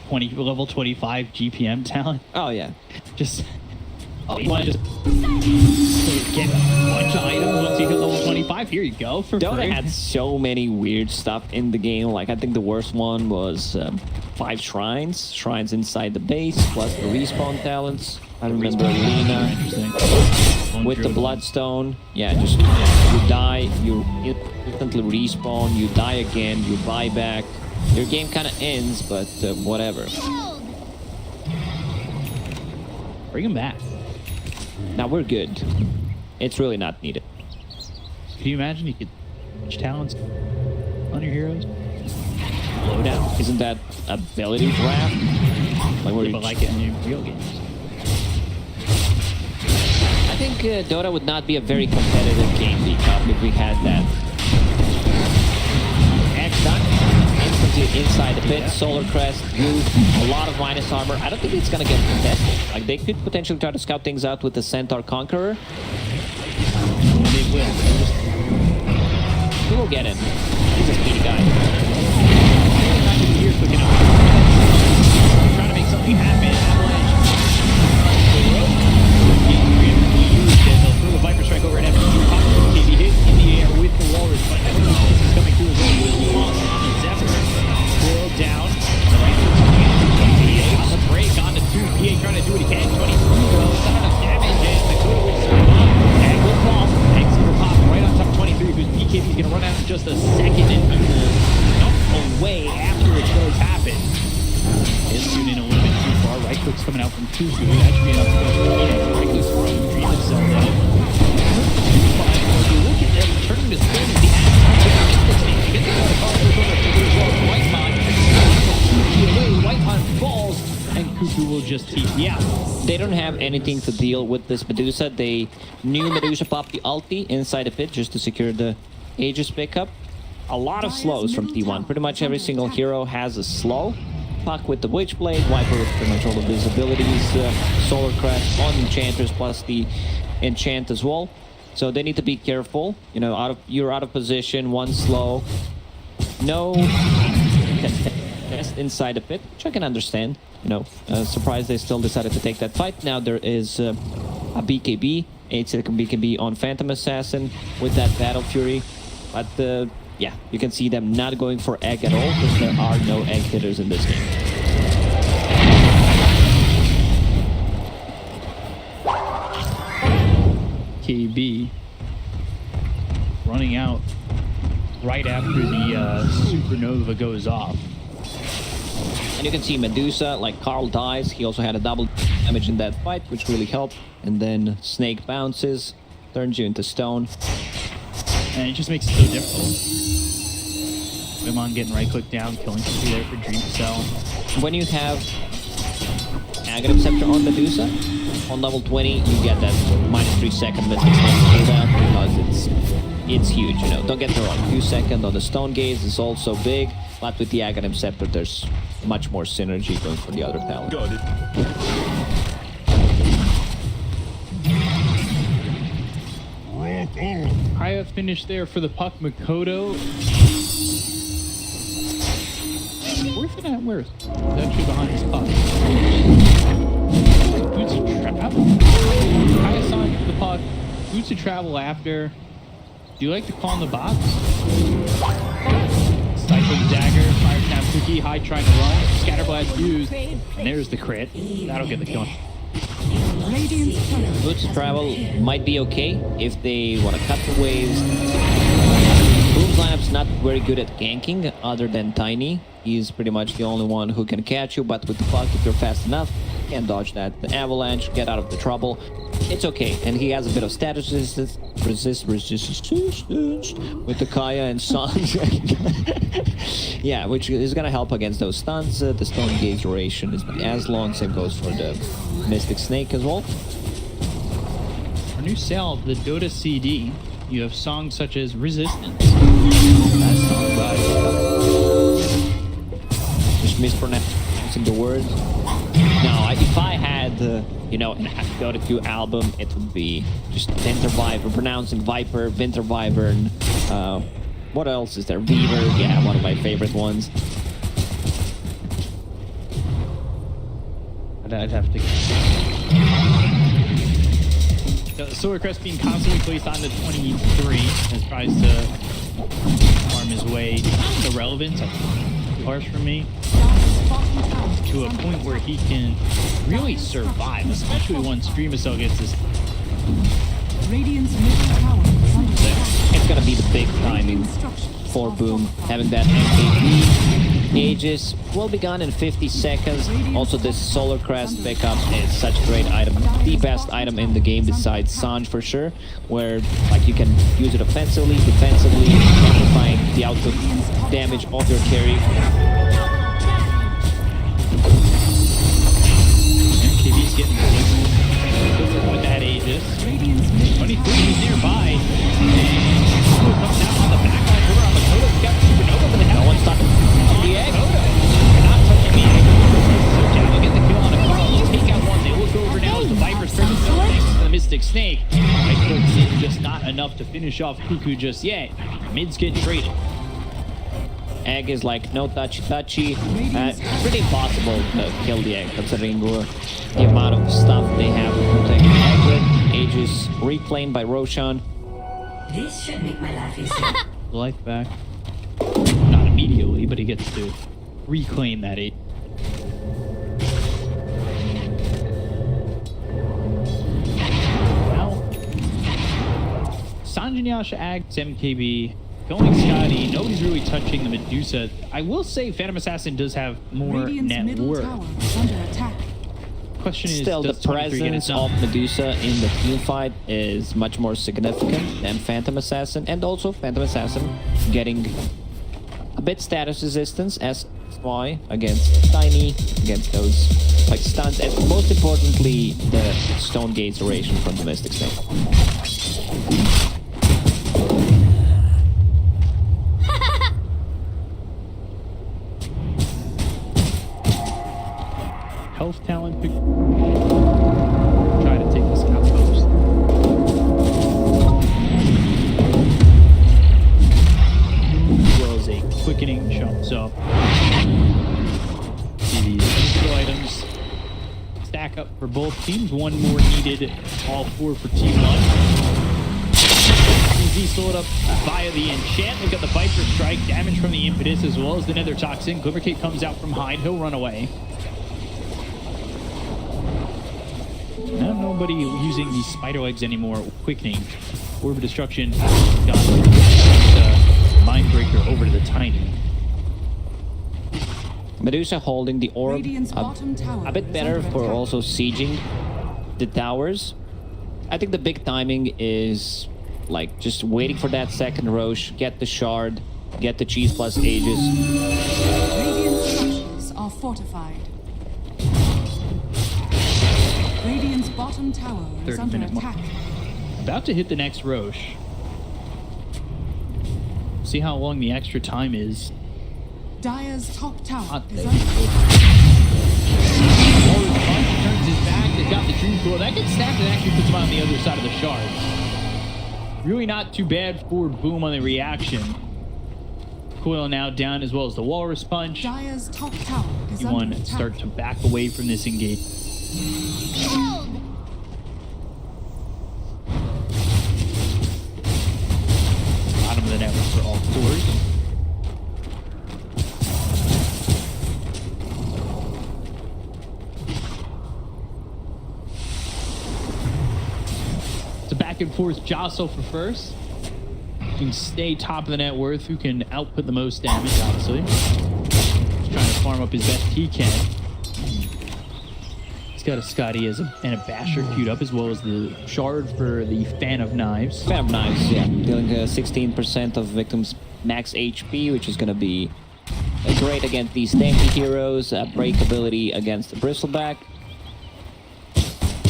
20 level 25 GPM talent. Oh yeah. Just you want to just get a bunch of items once you hit level 25. Here you go. For Dota free. had so many weird stuff in the game. Like I think the worst one was 5 shrines inside the base, plus the respawn talents. I remember Lena with the Bloodstone. Yeah, just you die, you instantly respawn, you die again, you buy back. Your game kind of ends, but whatever. Bring him back. Now we're good. It's really not needed. Can you imagine you could switch talents on your heroes? Loadout? Isn't that ability draft? Like where People like it in real games. I think Dota would not be a very competitive game if we had that. Instant directly inside the pit. Solar Crest, Blue, a lot of minus armor. I don't think it's gonna get contested. Like, they could potentially try to scout things out with the Centaur Conqueror. They will. Who will get him? He's a speedy guy. Here quick enough. Trying to make something happen. Avalanche. They'll throw the Viper Strike over at FPZ. KB hit in the air with the Walrus, but this is coming through as well. With Lost on the Zephyr. Whirled down. The right PA on the break onto 2. PA trying to do what he can. 23 though. It's not enough damage, and the Dakota will survive. And will fall. Thanks for popping right on top of 23, because BKB's going to run out in just a second, and he will jump away after it does happen. Is shooting a little bit too far. Right click's coming out from Cuckoo. That should be enough to go. Right click's from Dream itself, though. If you look at them turning to spin, the action you get the call over White Mon. White Mon falls, and Cuckoo will just TP out. They don't have anything to deal with this Medusa. They knew Medusa popped the ulti inside the pit just to secure the Aegis pickup. A lot of slows from T1. Pretty much every single hero has a slow. Puck with the Witchblade, Viper with pretty much all the visibilities, Solar Crest on Enchanters plus the Enchant as well. So they need to be careful. You know, you're out of position, one slow. No contest inside the pit, which I can understand. You know, surprised they still decided to take that fight. Now there is a BKB, 8-second BKB on Phantom Assassin with that Battle Fury. But yeah, you can see them not going for egg at all because there are no egg hitters in this game. KB running out right after the supernova goes off. And you can see Medusa, like Carl dies. He also had a double damage in that fight, which really helped. And then Snake bounces, turns you into stone. And it just makes it so difficult. Wimon getting right click down, killing somebody there for Dream Cell. When you have Aghanim Scepter on Medusa, on level 20, you get that -3 second Mystic Snake cooldown because it's huge, you know. Don't get me wrong, 2 seconds on the Stone Gaze is also big, but with the Aghanim Scepter, there's much more synergy going for the other talent. Got it. High finish there for the Puck Makoto. Where's actually behind his Puck? Boots of travel. Highest on the Puck. Boots of travel after. Do you like the call in the box? Stifling Dagger, Fire Snap Cookie, High trying to run, Scatterblast used, and there's the crit. That'll get the kill. Boots of Travel might be okay if they want to cut the waves. Boom's lineup's not very good at ganking other than Tiny. He's pretty much the only one who can catch you, but with the Puck, if you're fast enough, you can dodge that. The Avalanche, get out of the trouble. It's okay, and he has a bit of status resistance with the Kaya and Sans. Yeah, which is gonna help against those stuns. The Stone Gaze duration is not as long, same goes for the Mystic Snake as well. Our new sale, the Dota CD, you have songs such as Resistance. Just mispronouncing the word. No, if I had, you know, a Dota 2 album, it would be just Winter Wyvern, pronouncing Viper, Winter Wyvern. What else is there? Weaver, yeah, one of my favorite ones. I'd have to. The Solar Crest being constantly placed on the 23 as tries to farm his way to relevance. Too harsh for me. To a point where he can really survive, especially once Dreamcell gets this. It's gonna be the big timing for Boom. Having that MKB Aegis will be gone in 50 seconds. Also, this Solar Crest pickup is such a great item. The best item in the game besides Sanj for sure, where like you can use it offensively, defensively, amplifying the output damage of your carry. MKB's getting with that Aegis. 23 is nearby. And comes down on the backline. Over on the Makoto. Got Supernova, but No one's talking. The egg. gank. Right clicks in, just not enough to finish off Cuckoo just yet. Mids get traded. Egg is like no touchy. Pretty impossible to kill the egg considering the amount of stuff they have to protect the egg with. Aegis reclaimed by Roshan. This should make my life easier. Life back. Not immediately, but he gets to reclaim that 8. Now, Sanjin Yasha Ag, MKB, going Scotty. Nobody's really touching the Medusa. I will say Phantom Assassin does have more Radiant's net middle worth. tower is under attack. Question is, Still, the does 23 get it presence done? of Medusa in the team fight is much more significant than Phantom Assassin, and also Phantom Assassin getting a bit status resistance as why against Tiny, against those like stuns, and most importantly, the Stone Gaze duration from the Mystic Snake. Health talent pick. Try to take this outpost. As well as a quickening jump. So these skill items stack up for both teams. One more needed, all 4 for team 1. EZ sold up via the enchant. We've got the Viper Strike, damage from the Impetus as well as the Nether Toxin. Glimmercake comes out from Hyde. He'll run away. Now nobody using these spider legs anymore. Quickening. Orb of Destruction. Got Mindbreaker over to the Tiny. Medusa holding the orb Radiant's bottom tower a bit is better under for attack. also sieging the towers. I think the big timing is like just waiting for that second Roche, get the shard, get the cheese plus Aegis. Radiant structures are fortified. Radiant's bottom tower is 30 under minute mark. attack. About to hit the next Roche. See how long the extra time is. Dire's top tower Hot is take. under Warrior's Punch turns his back. They've got the Dream Coil. That gets snapped and actually puts him on the other side of the shard. Really not too bad for Boom on the reaction. Coil now down as well as the Walrus Punch. Dire's top tower is under T1 attack. start to back away from this engage. Bottom of the network for all 4s. It's a back and forth jostle for first. Who can stay top of the net worth, who can output the most damage, obviously. Just trying to farm up as best he can. He's got a Scotty and a Basher queued up, as well as the Shard for the Fan of Knives. Fan of Knives, yeah. Dealing 16% of victims' max HP, which is going to be great against these tanky heroes. Break ability against the Bristleback.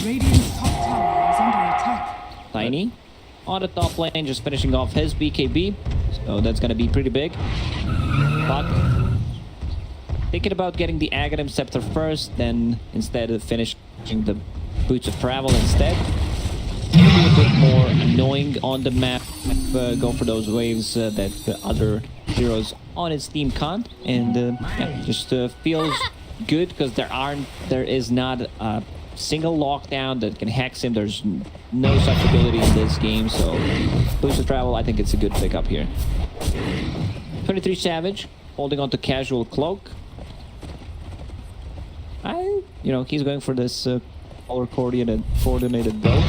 Radiant's top tower is under attack. Tiny on the top lane, just finishing off his BKB. So that's going to be pretty big. But thinking about getting the Aghanim Scepter first, then instead of finishing the Boots of Travel instead. It'll be a bit more annoying on the map. Go for those waves that the other heroes on his team can't. And yeah, just feels good because there is not a single lockdown that can hex him. There's no such ability in this game. So Boots of Travel, I think it's a good pickup here. 23 Savage holding on to Casual Cloak. He's going for this color coordinated build.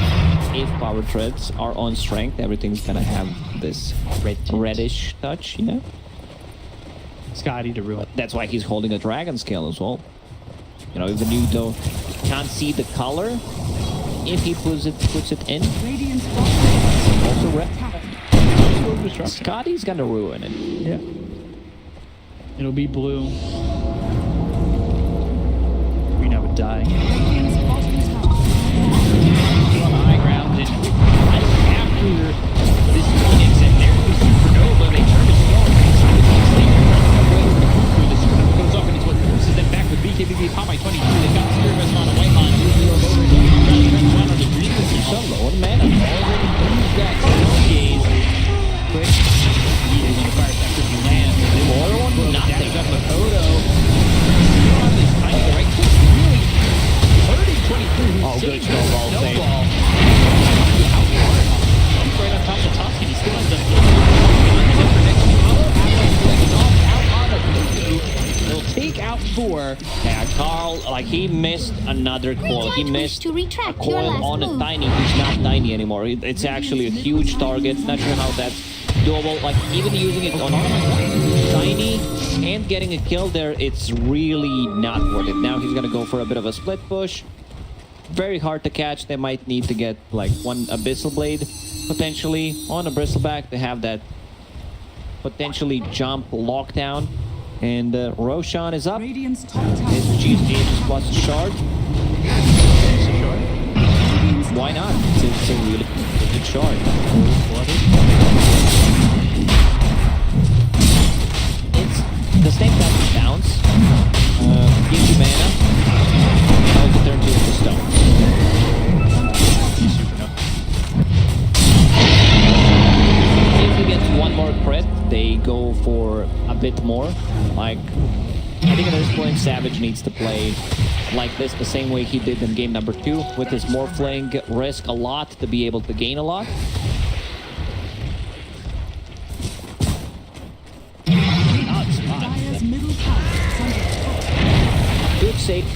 If power treads are on strength, everything's gonna have this reddish touch, Scotty to ruin. That's why he's holding a dragon scale as well. Even you can't see the color, if he puts it in, Radiant's bottom tower also is red. under attack. Scotty's gonna ruin it. Yeah. It'll be blue. Green would die. Radiant's bottom tower On the high ground, and right after this Phoenix and there's the Supernova, they turn to storm. The Supernova goes up and it's what forces them back with BKB Pop by 22. They've got Spirit Respawn on White Line. Over So low on mana. that gaze. Quick. He's on the fire after he lands. Nothing. Up Makoto. On this tiny right click, really hurting 23. Oh, good snowball save. Right on top of Tuscan. He still has They'll take out 4. Yeah, Carl, like he missed another coil. He missed to a retract your coil last on a move. tiny who's not tiny anymore. It's actually a huge target. Not sure how that's doable. Like even using it on tiny and getting a kill there, it's really not worth it. Now he's gonna go for a bit of a split push. Very hard to catch. They might need to get like one Abyssal Blade potentially on a Bristleback to have that potentially jump lockdown. And Roshan is up. Radiant's top tower. His GG plus a shard. Why not? It's a really good shard. It's the snake doesn't bounce. Gives you mana. Now it turns you into stone. If he gets one more crit, they go for a bit more. Like, I think at this point, Savage needs to play like this the same way he did in game number 2, with his Morphling, risk a lot to be able to gain a lot. Dire's middle tower is under attack. Good save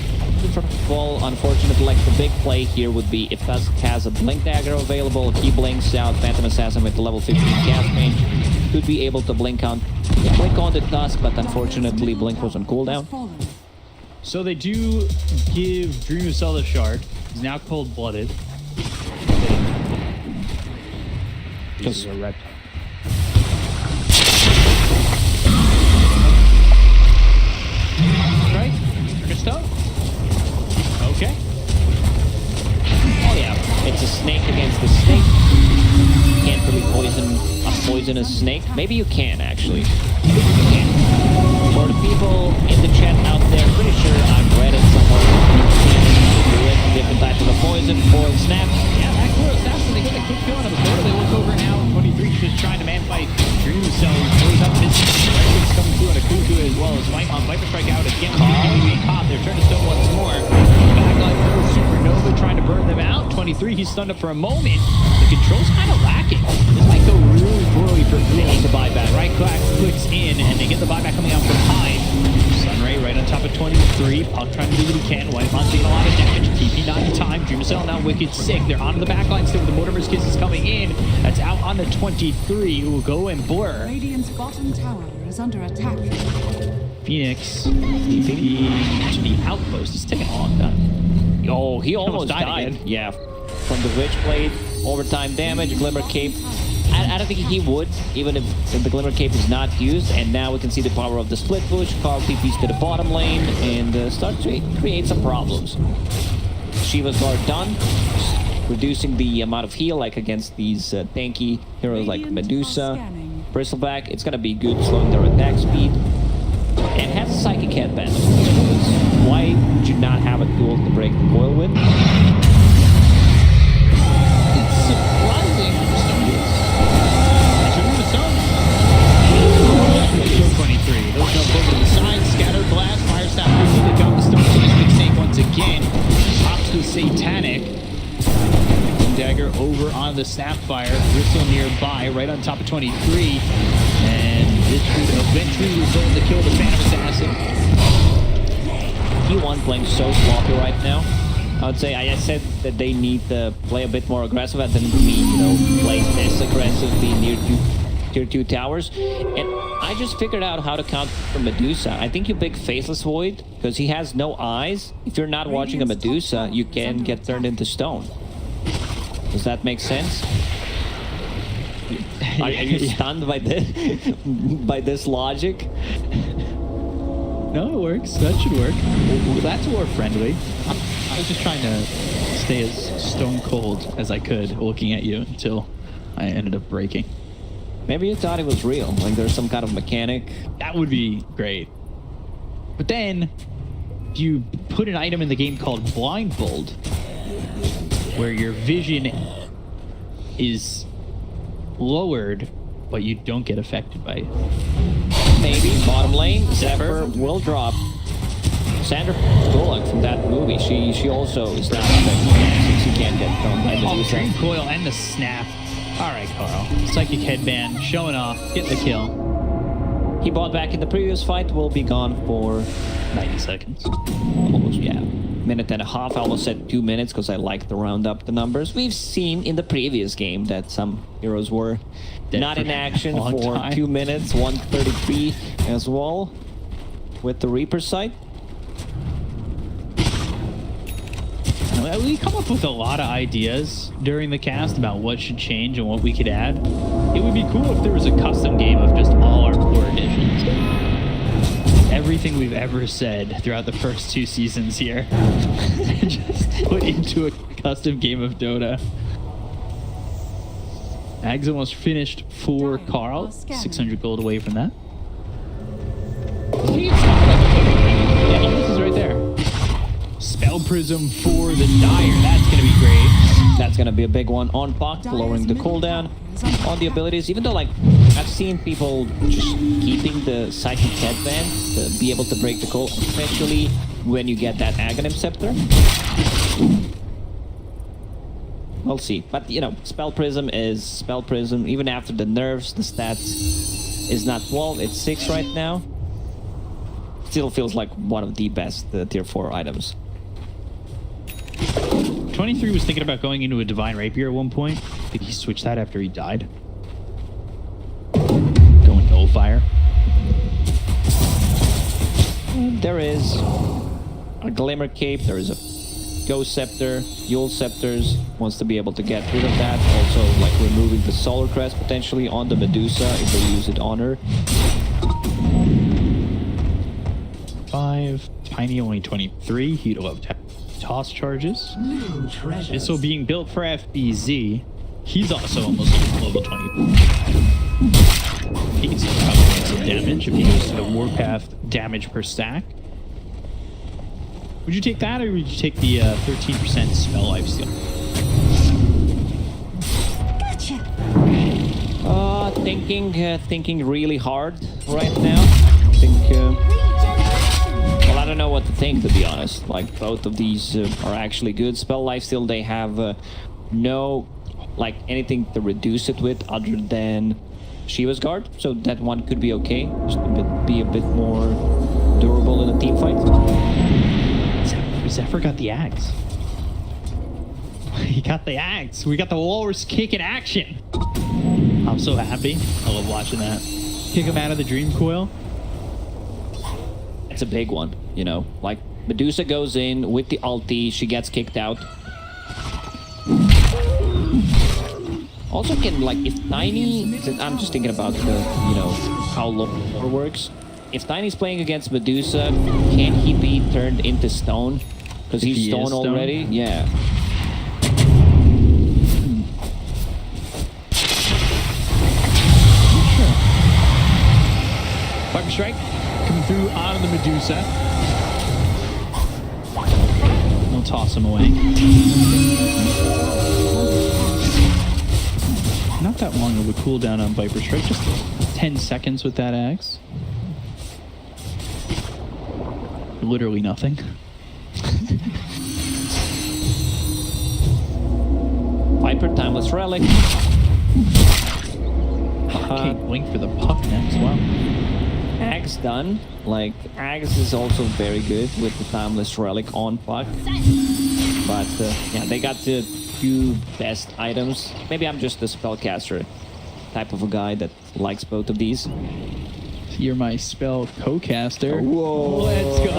from Fall. Unfortunately, like the big play here would be if Tusk has a Blink Dagger available, he blinks out Phantom Assassin with the level 15 cast range. Could be able to blink on the Tusk, but unfortunately Blink was on cooldown. Fallen. So they do give Dream of Zelda Shard. He's now cold-blooded. This is a red. Right? Trickerstone? Okay. Oh yeah, it's a snake against the snake. Can't really poison a poisonous snake. Maybe you can actually. You can. For the people in the chat out there, pretty sure I've read it somewhere. Do it, different types of a poison, coil snap. Yeah, that coil snaps, so they get a quick kill on the board. They look over now. 23 just trying to man fight Dream of Zelda. Throws up his Strikers coming through on a Cuckoo as well as Viper. Viper strike out again. Being caught. They're turning stone once more. Backline throws Supernova trying to burn them out. 23, he's stunned up for a moment. The control's kind of lacking. This might go really poorly for Blue. The buyback. Right clack clicks in, and they get the buyback coming out from high. Sunray right on top of 23. Puck trying to do what he can. Whitemon's taking a lot of damage. TP not in time. Dream of Zelda now wicked sick. They're onto the backline still with the Mortimer's Kiss is coming in. That's out on the 23 who will go and blur. Radiant's bottom tower is under attack. Phoenix TP to the outpost. It's taking a long time. Oh, he almost died died. again. Yeah, from the Witchblade, overtime damage, Glimmer Cape. I don't think he would, even if the Glimmer Cape is not used. And now we can see the power of the split push. Carl TPs to the bottom lane and starts to create some problems. Shiva's Guard done, reducing the amount of heal like against these tanky heroes like Medusa, Bristleback. It's gonna be good slowing their attack speed. And has a Psychic Headband. Why would you not have a tool to break the coil with? It's surprising for some reason. Dream of Zelda. 23. Those jump over to the side. Scatter blast. Fire staff. They got the stone. Big snake once again. Pops to Satanic. Dagger over on the Sapphire. Gristle nearby, right on top of 23. And this should eventually result in the kill of the Phantom Assassin. T1 playing so sloppy right now. I would say I said that they need to play a bit more aggressive. That didn't mean, you know, play this aggressively near tier 2 towers. And I just figured out how to counter Medusa. I think you pick Faceless Void because he has no eyes. If you're not watching a Medusa, you can get turned into stone. Does that make sense? Are you stunned by this by this logic? No, it works. That should work. Well, that's more friendly. I was just trying to stay as stone cold as I could looking at you until I ended up breaking. Maybe you thought it was real, like there's some kind of mechanic. That would be great. But then you put an item in the game called Blindfold, where your vision is lowered, but you don't get affected by it. Maybe bottom lane. Zephyr will drop. Sandra Bullock from that movie. She also is not affected. She can't get thrown by Oh, Medusa. Dream Coil and the snap. All right, Carl. Psychic headband, showing off, getting the kill. He bought back in the previous fight. Will be gone for 90 seconds. almost, yeah, minute and a half. I almost said 2 minutes because I like to round up the numbers. We've seen in the previous game that some heroes were Dead not for in action a long for time. 2 minutes, 1:33 as well with the Reaper site. We come up with a lot of ideas during the cast about what should change and what we could add. It would be cool if there was a custom game of just all our core editions. Everything we've ever said throughout the first 2 seasons here. Just put into a custom game of Dota. Ags almost finished for Carl. 600 gold away from that. Yeah, this is right there. Spell Prism for the Dire. That's going to be great. That's gonna be a big one on Puck, lowering the cooldown on the abilities. Even though, like, I've seen people just keeping the Psychic Headband to be able to break the cold, especially when you get that Aghanim Scepter. We'll see. But, you know, Spell Prism is Spell Prism. Even after the nerfs, the stats is not 12, it's 6 right now. Still feels like one of the best tier 4 items. 23 was thinking about going into a Divine Rapier at one point. I think he switched that after he died. Going no fire. There is a Glimmer Cape, there is a Ghost Scepter, Yule Scepters, wants to be able to get rid of that. Also, like, removing the Solar Crest potentially on the Medusa if they use it on her. 5. Tiny only 23. He'd love toss charges. This will being built for FBZ. He's also almost level 20. He can still probably make some damage if he goes to the Warpath damage per stack. Would you take that, or would you take the 13% spell lifesteal? Thinking really hard right now. I think, well, I don't know what to think, to be honest. Like, both of these are actually good. Spell lifesteal, they have no, like, anything to reduce it with other than Shiva's Guard. So that one could be okay. Just be a bit more durable in a team fight. Zephyr got the axe. He got the axe. We got the Walrus kick in action. I'm so happy. I love watching that. Kick him out of the Dream Coil. It's a big one, you know. Like, Medusa goes in with the ulti, she gets kicked out. Also can, like, if Tiny... I'm just thinking about the, you know, how lore works. If Tiny's playing against Medusa, can he be turned into stone? Because he's stone already? Yeah. Viper Strike coming through on the Medusa. We'll toss him away. Not that long of a cooldown on Viper Strike, just 10 seconds with that axe. Literally nothing. Viper, Timeless Relic. Can't wait for the puck next. Wow. Axe done. Like, Axe is also very good with the Timeless Relic on Puck. But, yeah, they got the two best items. Maybe I'm just a spellcaster type of a guy that likes both of these. You're my spell co-caster. Whoa. Let's go.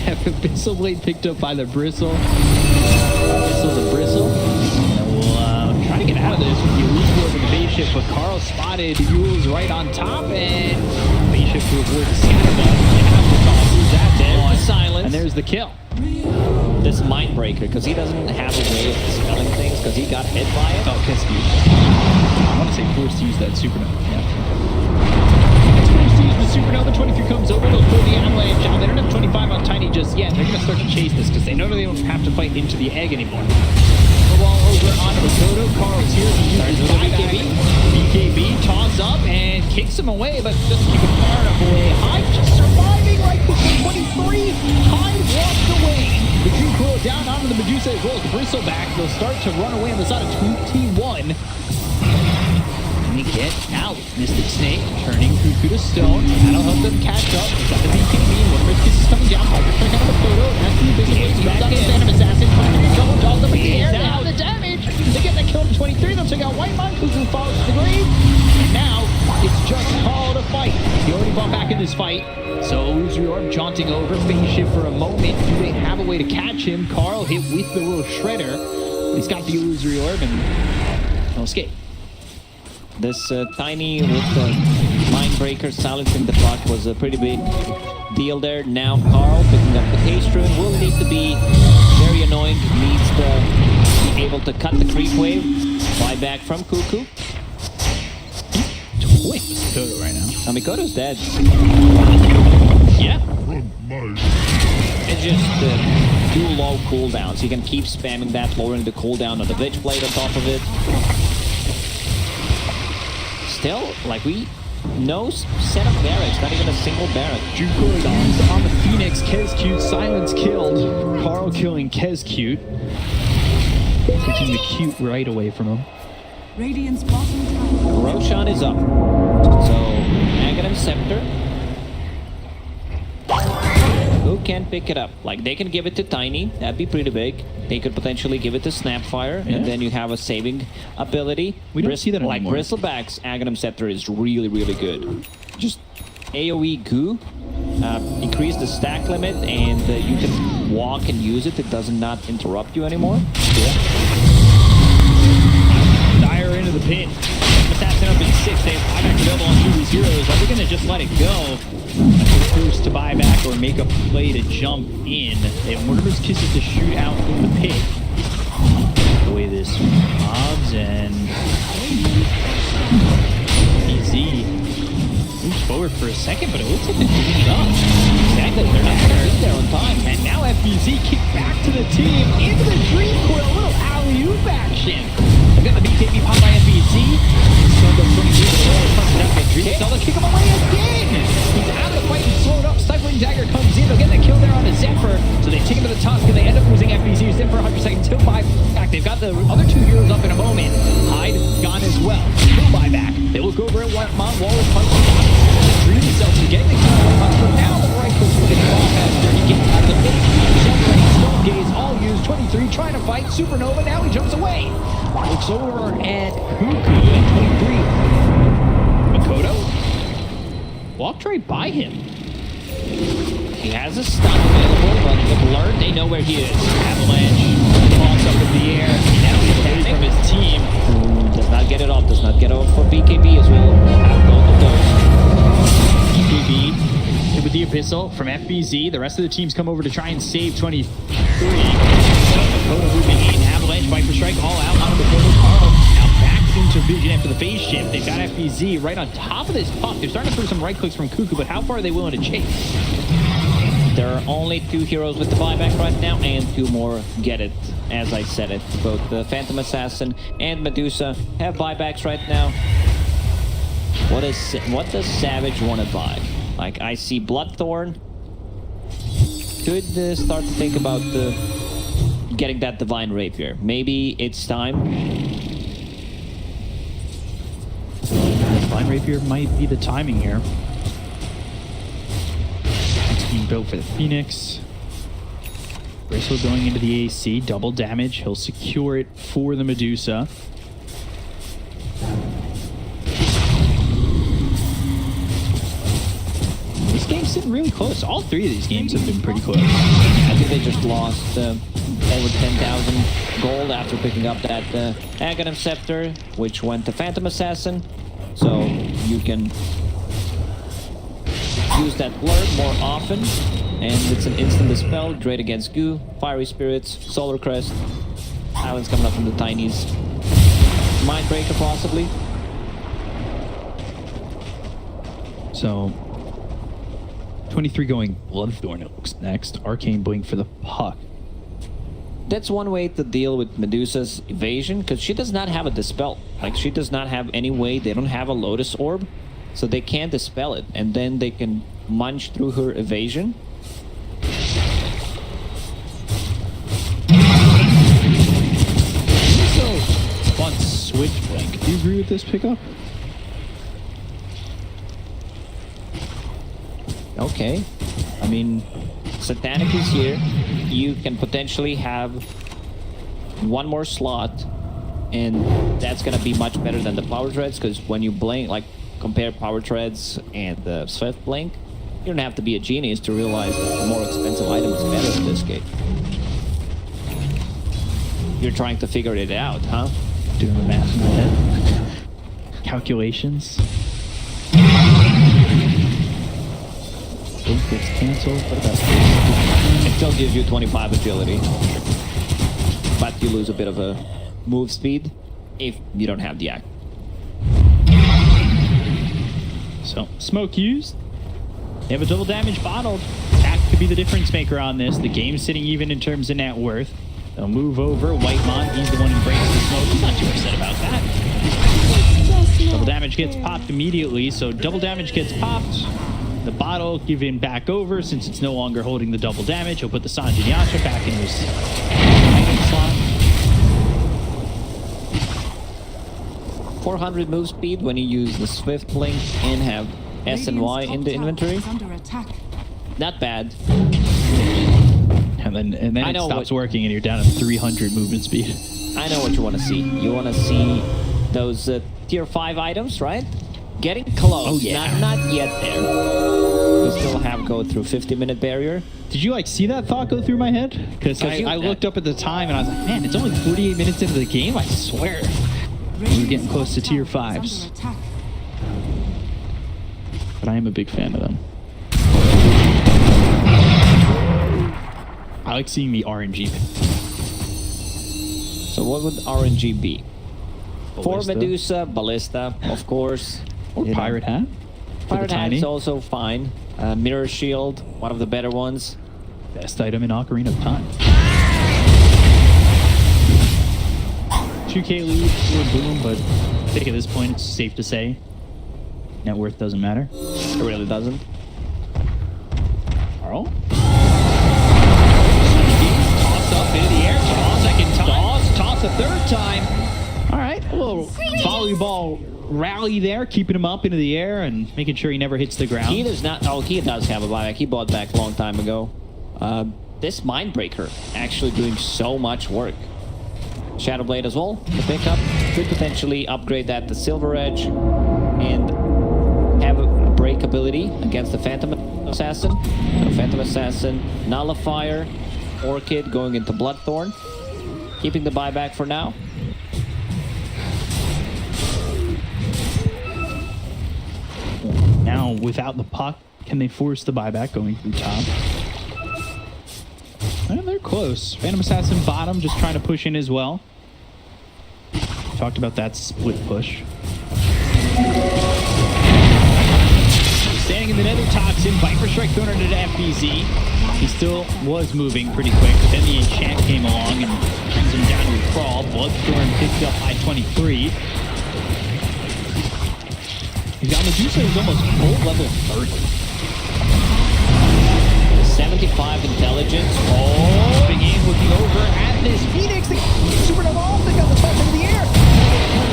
Have Abyssal Blade picked up by the Bristle. Abyssal the Bristle. We'll try to get out of this with the Elite War with the base ship, but Carl spotted Yule's right on top, and base ship to avoid the scatterbug. There's the silence. And there's the kill. This Mindbreaker, because he doesn't have a way of dispelling things, because he got hit by it. Oh, because I want to say forced to use that supernova. Yeah. It's forced to use the supernova. 23 comes over. They'll pull the avalanche out. They don't have 25 on Tiny just yet. They're going to start to chase this because they know they don't have to fight into the egg anymore. the ball over onto the Toto. Carl's here to use the BKB. BKB toss up and kicks him away, but doesn't kick him far enough away. Hyde just surviving right before 23. Hyde walked away. The Dream Coil down onto the Medusa as well as Bristleback. They'll start to run away on the side of 21. They get out. Mystic Snake turning Cuckoo to stone. That'll help them catch up. Got the BKB. One Kiss is coming down. Hyper Strike out of the photo. That's the big ways. Goes on the Phantom Assassin. Double jaws up in the air. Now the damage. They get that kill to 23. They'll take out White Monk. Cuckoo falls to the grave. And now it's just Carl to fight. He already fought back in this fight. So Illusory Orb jaunting over. Phase shift for a moment. Do they have a way to catch him? Carl hit with the Will Shredder. He's got the Illusory Orb and no escape. This Tiny with the Mindbreaker silencing the clock was a pretty big deal there. Now Carl picking up the haste rune will need to be very annoying. Needs to be able to cut the creep wave. Fly back from Cuckoo. Toying with Toto right now. Mikoto's dead. Yeah. It's just too low cooldowns. You can keep spamming that, lowering the cooldown of the Witch Blade on top of it. Still, like no set of barracks, not even a single barrack. Juke on the Phoenix, Kezcute, silence killed. Carl killing Kezcute. Taking the cute right away from him. Radiant's bottom tower. Roshan is up. So, Aghanim Scepter. Who can pick it up? Like, they can give it to Tiny. That'd be pretty big. They could potentially give it to Snapfire, and then you have a saving ability. We don't see that like anymore. Bristleback's Aghanim Scepter is really, really good. Just AoE goo, increase the stack limit, and you can walk and use it. It does not interrupt you anymore. Dire into the pin. Assassin up in 6. They have buyback available on 2 of these heroes. Are they going to just let it go? First to buy back or make a play to jump in. They have Murderous Kisses to shoot out in the pit. The way this mobs and DPC moves forward for a second, but it looks like they're moving it up. Exactly, they're not going to get there on time. And now FBZ kick back to the team into the Dream Coil. A little alley-oop action. They've got the BKB popped by FBZ. They'll kick him away again. He's out of the fight and slowed up. Stifling Dagger comes in. They'll get the kill there on the Zephyr. So they take him to the Tusk and they end up losing FBZ. Zephyr 100 seconds. He'll buy back. They've got the other 2 heroes up in a moment. Hyde gone as well. He'll buy back. They will go over at White Mont. Wall is punching down. Dream himself to getting the kill. But now the right foot will get off after he gets out of the pit. Stone Gaze all used. 23 trying to fight. Supernova. Now he jumps away. Looks over at Cuckoo at 23. Makoto walked right by him. He has a stun available, but the Blur, they know where he is. Avalanche falls up in the air. Now he's away from his team. Does not get it off. Does not get off for BKB as well. Have both of those. BKB hit with the Abyssal from FBZ. The rest of the teams come over to try and save 23. Makoto moving in. Avalanche, Viper Strike, all out onto Makoto. Carl now back into vision after the phase shift. They've got FBZ right on top of this puck. They're starting to throw some right clicks from Cuckoo, but how far are they willing to chase? There are only 2 heroes with the buyback right now, and 2 more get it, as I said it. Both the Phantom Assassin and Medusa have buybacks right now. What does Savage want to buy? Like, I see Bloodthorn. Could start to think about getting that Divine Rapier. Maybe it's time. Divine Rapier might be the timing here. It's being built for the Phoenix. Bristle going into the AC, double damage. He'll secure it for the Medusa. This game's sitting really close. All 3 of these games have been pretty close. I think they just lost over 10,000 gold after picking up that Aghanim Scepter, which went to Phantom Assassin. So you can use that Blur more often, and it's an instant dispel, great against goo, fiery spirits, solar crest, islands coming up from the Tinies, Mindbreaker possibly. So 23 going Bloodthorn, it looks next. Arcane Blink for the puck. that's one way to deal with Medusa's evasion, because she does not have a dispel. Like, she does not have any way. They don't have a Lotus Orb, so they can't dispel it, and then they can munch through her evasion. Fun switch blink. Do you agree with this pickup? Okay. I mean, Satanic is here. You can potentially have one more slot, and that's gonna be much better than the Power Treads, because when you blink, like, compare Power Treads and the Swift Blink, you don't have to be a genius to realize that the more expensive item is better in this game. You're trying to figure it out, huh? Doing the math in my head. Calculations. Blink gets canceled. What about It still gives you 25 agility, but you lose a bit of a move speed if you don't have the act. So, smoke used. They have a double damage bottled. That could be the difference maker on this. The game's sitting even in terms of net worth. They'll move over. Whitemon, he's the one who breaks the smoke. He's not too upset about that. Double damage gets popped immediately, so double damage gets popped. The bottle given back over since it's no longer holding the double damage. He'll put the Sanjin Yasha back in his slot. 400 move speed when you use the Swift Blink and have S and Y in the inventory. Under attack. Not bad. And then I it know stops what- working and you're down to 300 movement speed. I know what you want to see. You want to see those tier 5 items, right? Getting close. Oh, yeah. Not yet there. You still have go through 50-minute barrier. Did you like see that thought go through my head? Because I looked up at the time and I was like, man, it's only 48 minutes into the game. I swear. We're getting close to tier 5s. Under attack. But I am a big fan of them. I like seeing the RNG. So what would RNG be? For Ballista. Medusa, Ballista, of course. Or You know. Pirate Hat. For Pirate the Hat tiny. is also fine. Mirror Shield, one of the better ones. Best item in Ocarina of Time. 2k lead for Boom, but I think at this point it's safe to say net worth doesn't matter. It really doesn't. Carl? Toss up into the air. Toss second time. Toss a third time. All right, a little volleyball rally there, keeping him up into the air and making sure he never hits the ground. He does not. Oh, he does have a buyback. He bought back a long time ago. This Mindbreaker actually doing so much work. Shadow Blade as well. The pickup could potentially upgrade that to Silver Edge and have a break ability against the Phantom Assassin. So Phantom Assassin, Nullifier, Orchid going into Bloodthorn. Keeping the buyback for now. Now, without the puck, can they force the buyback going through top? And they're close. Phantom Assassin bottom, just trying to push in as well. Talked about that split push. Standing in the Nether Toxin, Viper Strike thrown into the FBZ. He still was moving pretty quick, but then the enchant came along and brings him down to a crawl. Bloodstorm picked up by 23. He's got Medusa, who's almost full level 30. 75 intelligence. Oh, big aim looking over at this Phoenix. The Supernova off, they got the toss into the air.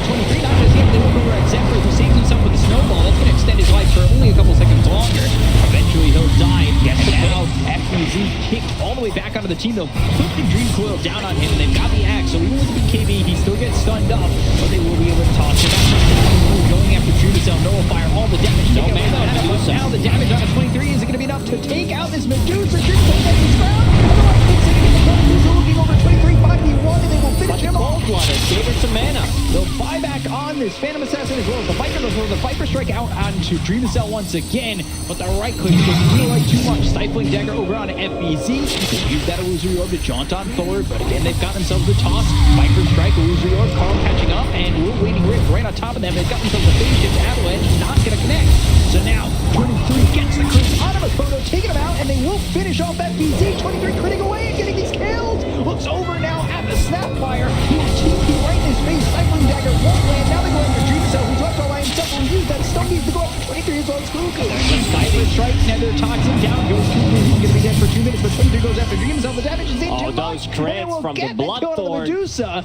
23, not just him, they look over at Zephyr, who saves himself with a snowball. That's going to extend his life for only a couple seconds longer. Eventually, he'll die. And now, FBZ kicked all the way back onto the team. They'll put the Dream Coil down on him, and they've got the axe. So even with the BKB, he still gets stunned up, but they will be able to toss him out. Going after Dreamcell, Nullifier, all the damage. No man, Medusa. Now the damage on a 23 is it going to be enough to take out this Medusa? Dreamcell gets his ground. Otherwise, it's sitting in the front. Medusa looking over 23, 5v1, and they will finish him off. Cold-blooded, gave her some mana. They'll buy back on this Phantom Assassin as well as the Viper. They'll throw the Viper Strike out onto Dreamcell once again, but the right click doesn't feel like too much. Stifling Dagger over on FBZ. They use that illusory orb to jaunt on forward, but again, they've got themselves the toss. Viper strike. Illusory Orb, Carl catching up, and we're waiting right on top of them. They've got themselves a phase shift. Avalanche not going to connect. So now, 23 gets the creep out of a photo, taking them out, and they will finish off that BZ. 23 critting away and getting these kills. Looks over now at the Snapfire. He will TP right in his face. Cycling Dagger won't land. Now they're going for Dreamcell, who's left all by himself. Will use that stone needs to go up to 23 as well as Kuku. Cyber Strike, Nether Toxin down goes Kuku. He's going to be dead for 2 minutes, but 23 goes after Dreamcell. The damage is in Oh, too those much. crits from the Bloodthorn. Medusa.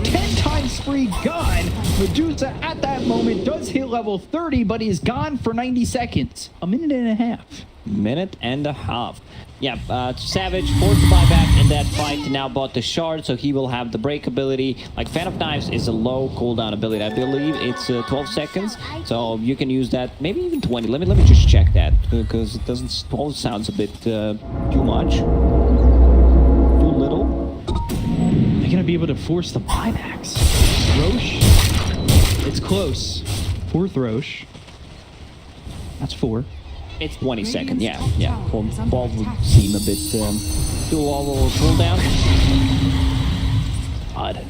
10 times spree gone. Medusa at that moment does hit level 30, but is gone for 90 seconds. A minute and a half. Minute and a half. Yeah, Savage forced the buyback in that fight, now bought the shard, so he will have the break ability. Like, Fan of Knives is a low cooldown ability. I believe it's 12 seconds, so you can use that, maybe even 20. Let me just check that, because it doesn't, 12 sounds a bit too much. Too little. They're going to be able to force the buybacks. Roche, it's close. 4th Roche. That's 4. It's 20 seconds, yeah. 12 would seem a bit too low cooldown. Odd.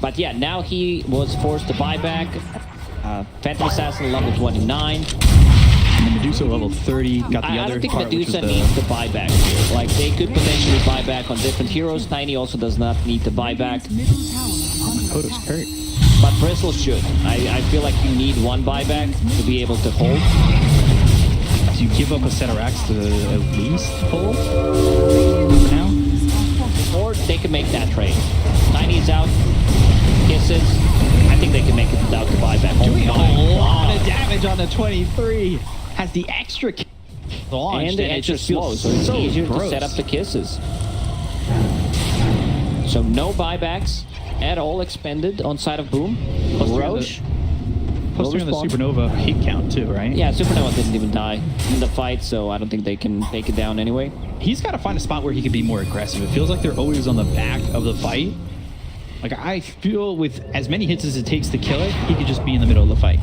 But yeah, now he was forced to buy back. Phantom Assassin level 29. And the Medusa level 30. Got the I other don't think part, Medusa needs to buy back here. Like, they could potentially buy back on different heroes. Tiny also does not need to buy back. Makoto's hurt. But Bristle should. I feel like you need one buyback to be able to hold. So you give up a set of racks to at least hold for now? Or they can make that trade. Tiny is out. Kisses. I think they can make it without the buyback. Doing Oh a my lot God. of damage on the 23. Has the extra launched, And the it extra just slow, feels so it's easier to gross. set up the kisses. So no buybacks at all expended on side of Boom. Roche. Plus they're on the Supernova hit count too, right? Yeah, Supernova didn't even die in the fight, so I don't think they can take it down anyway. He's got to find a spot where he can be more aggressive. It feels like they're always on the back of the fight. Like, I feel with as many hits as it takes to kill it, he could just be in the middle of the fight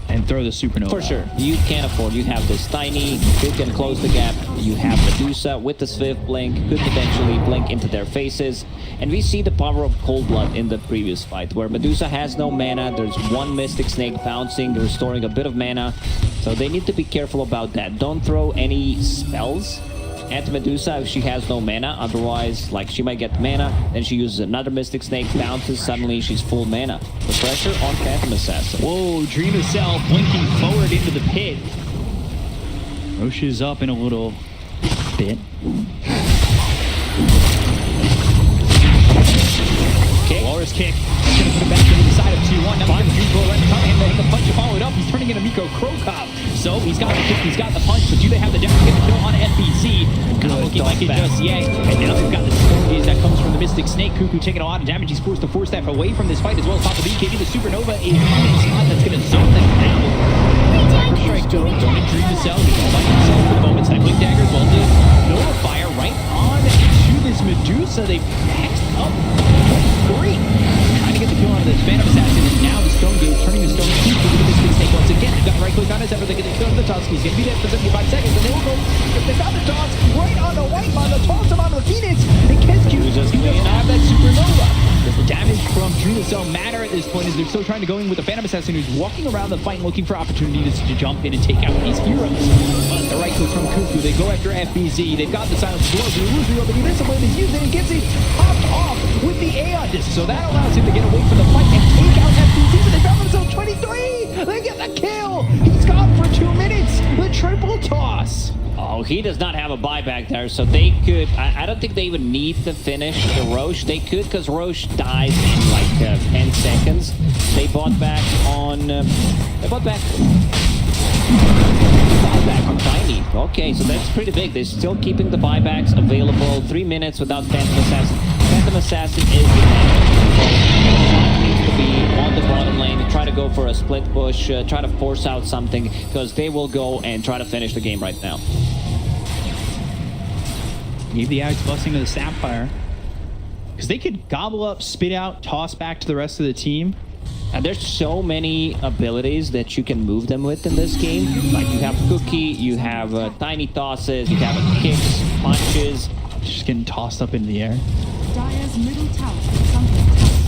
and throw the Supernova. For sure. You can't afford. You have this Tiny who can close the gap. You have Medusa with the Swift Blink, could potentially blink into their faces. And we see the power of Cold Blood in the previous fight, where Medusa has no mana. There's one Mystic Snake bouncing, restoring a bit of mana. So they need to be careful about that. Don't throw any spells at Medusa if she has no mana. Otherwise, like, she might get mana, then she uses another Mystic Snake, bounces, suddenly she's full mana. The pressure on Phantom Assassin. Whoa, Dream of Cell blinking forward into the pit. Roche is up in a little bit. Walrus kick. He's going to put it back into the side of 2-1. Now the Dream Blow right in front of him. They hit the punch followed up. He's turning into Miko Krokop. So he's got the kick, he's got the punch, but do they have the damage to get the kill on FBC? Not looking like it just yet. And now they've got the Stone Gaze that comes from the Mystic Snake. Kuku taking a lot of damage. He's forced to force that away from this fight as well as top of BKB. The Supernova is on a spot that's going to zone them down. Strike don't Dream to Cell. He's all by himself for the moment. Cycling Daggers, well, the Nova Fire right on to this Medusa. They've next up 3. Trying to get the kill on this Phantom Assassin. And now the Stone Gate turning the Stone Gate to the Mystic Snake once again. They've got right click on us after they get the kill on the Tusk. He's going to be dead for 75 seconds. And they will go. If they got the toss right on the white line, the toss him on the Phoenix. And Kesku doesn't have that Supernova. Does the damage from Dream of Cell matter at this point as they're still trying to go in with the Phantom Assassin who's walking around the fight looking for opportunities to jump in and take out these heroes. But the right click from Kuku, they go after FBZ. They've got the Silence Blow. The Illusory Open Invincible is used and he gets it popped off with the Aeon Disc. So that allows him to get away from the fight and take out FBZ. But they found themselves 23. They get the kill. He's gone for 2 minutes. The triple toss. Oh, he does not have a buyback there, so they could... I don't think they even need to finish the Roche. They could, because Roche dies in like 10 seconds. They bought back on... they bought back on Tiny. Okay, so that's pretty big. They're still keeping the buybacks available. 3 minutes without Phantom Assassin. Phantom Assassin is the man. Needs to be on the bottom lane. Try to go for a split push. Try to force out something, because they will go and try to finish the game right now. Gave the Axe Blessing to the Sapphire. Because they could gobble up, spit out, toss back to the rest of the team. And there's so many abilities that you can move them with in this game. Like, you have Cookie, you have tiny tosses, you have kicks, punches. Just getting tossed up into the air. Dire's middle tower is under attack.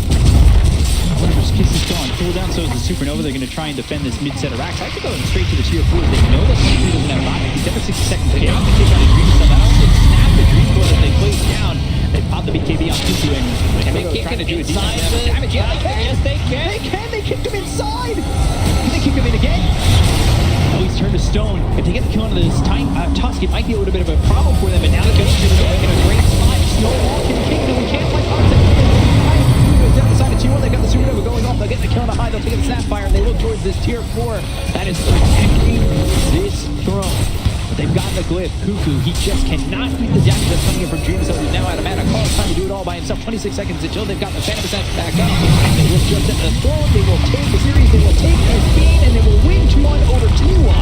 cooldown, so is the Supernova. They're going to try and defend this mid-set of racks. I could go straight to the tier 4. They know that Q2 doesn't have bot. He's got a 60 second kick. They take out the Dream Cell. That also snapped the Dream Core that they placed down. They popped the BKB on Q2 and they can't do a decent amount of damage. Yeah, they can. Yes, they can. They can. They kicked him inside. Can they kick him in again? Oh, he's turned to stone. If they get the kill onto this Tusk, it might be a little bit of a problem for them. But now they're going to make it a great spot. Snowball can kick them. We can't fight Fox. Down the side of 2-1, they got the Supernova going off. They'll get the kill on the high. They'll take the Sapphire and they look towards this tier 4. That is protecting this throne. But they've got the glyph. Cuckoo, he just cannot beat the damage that's coming in from Dream Cell. He's now out of mana. Call time to do it all by himself. 26 seconds until they've got the Phantom Assassin back up. They will jump at the throne. They will take the series. They will take this game and they will win 2-1 over 2-1.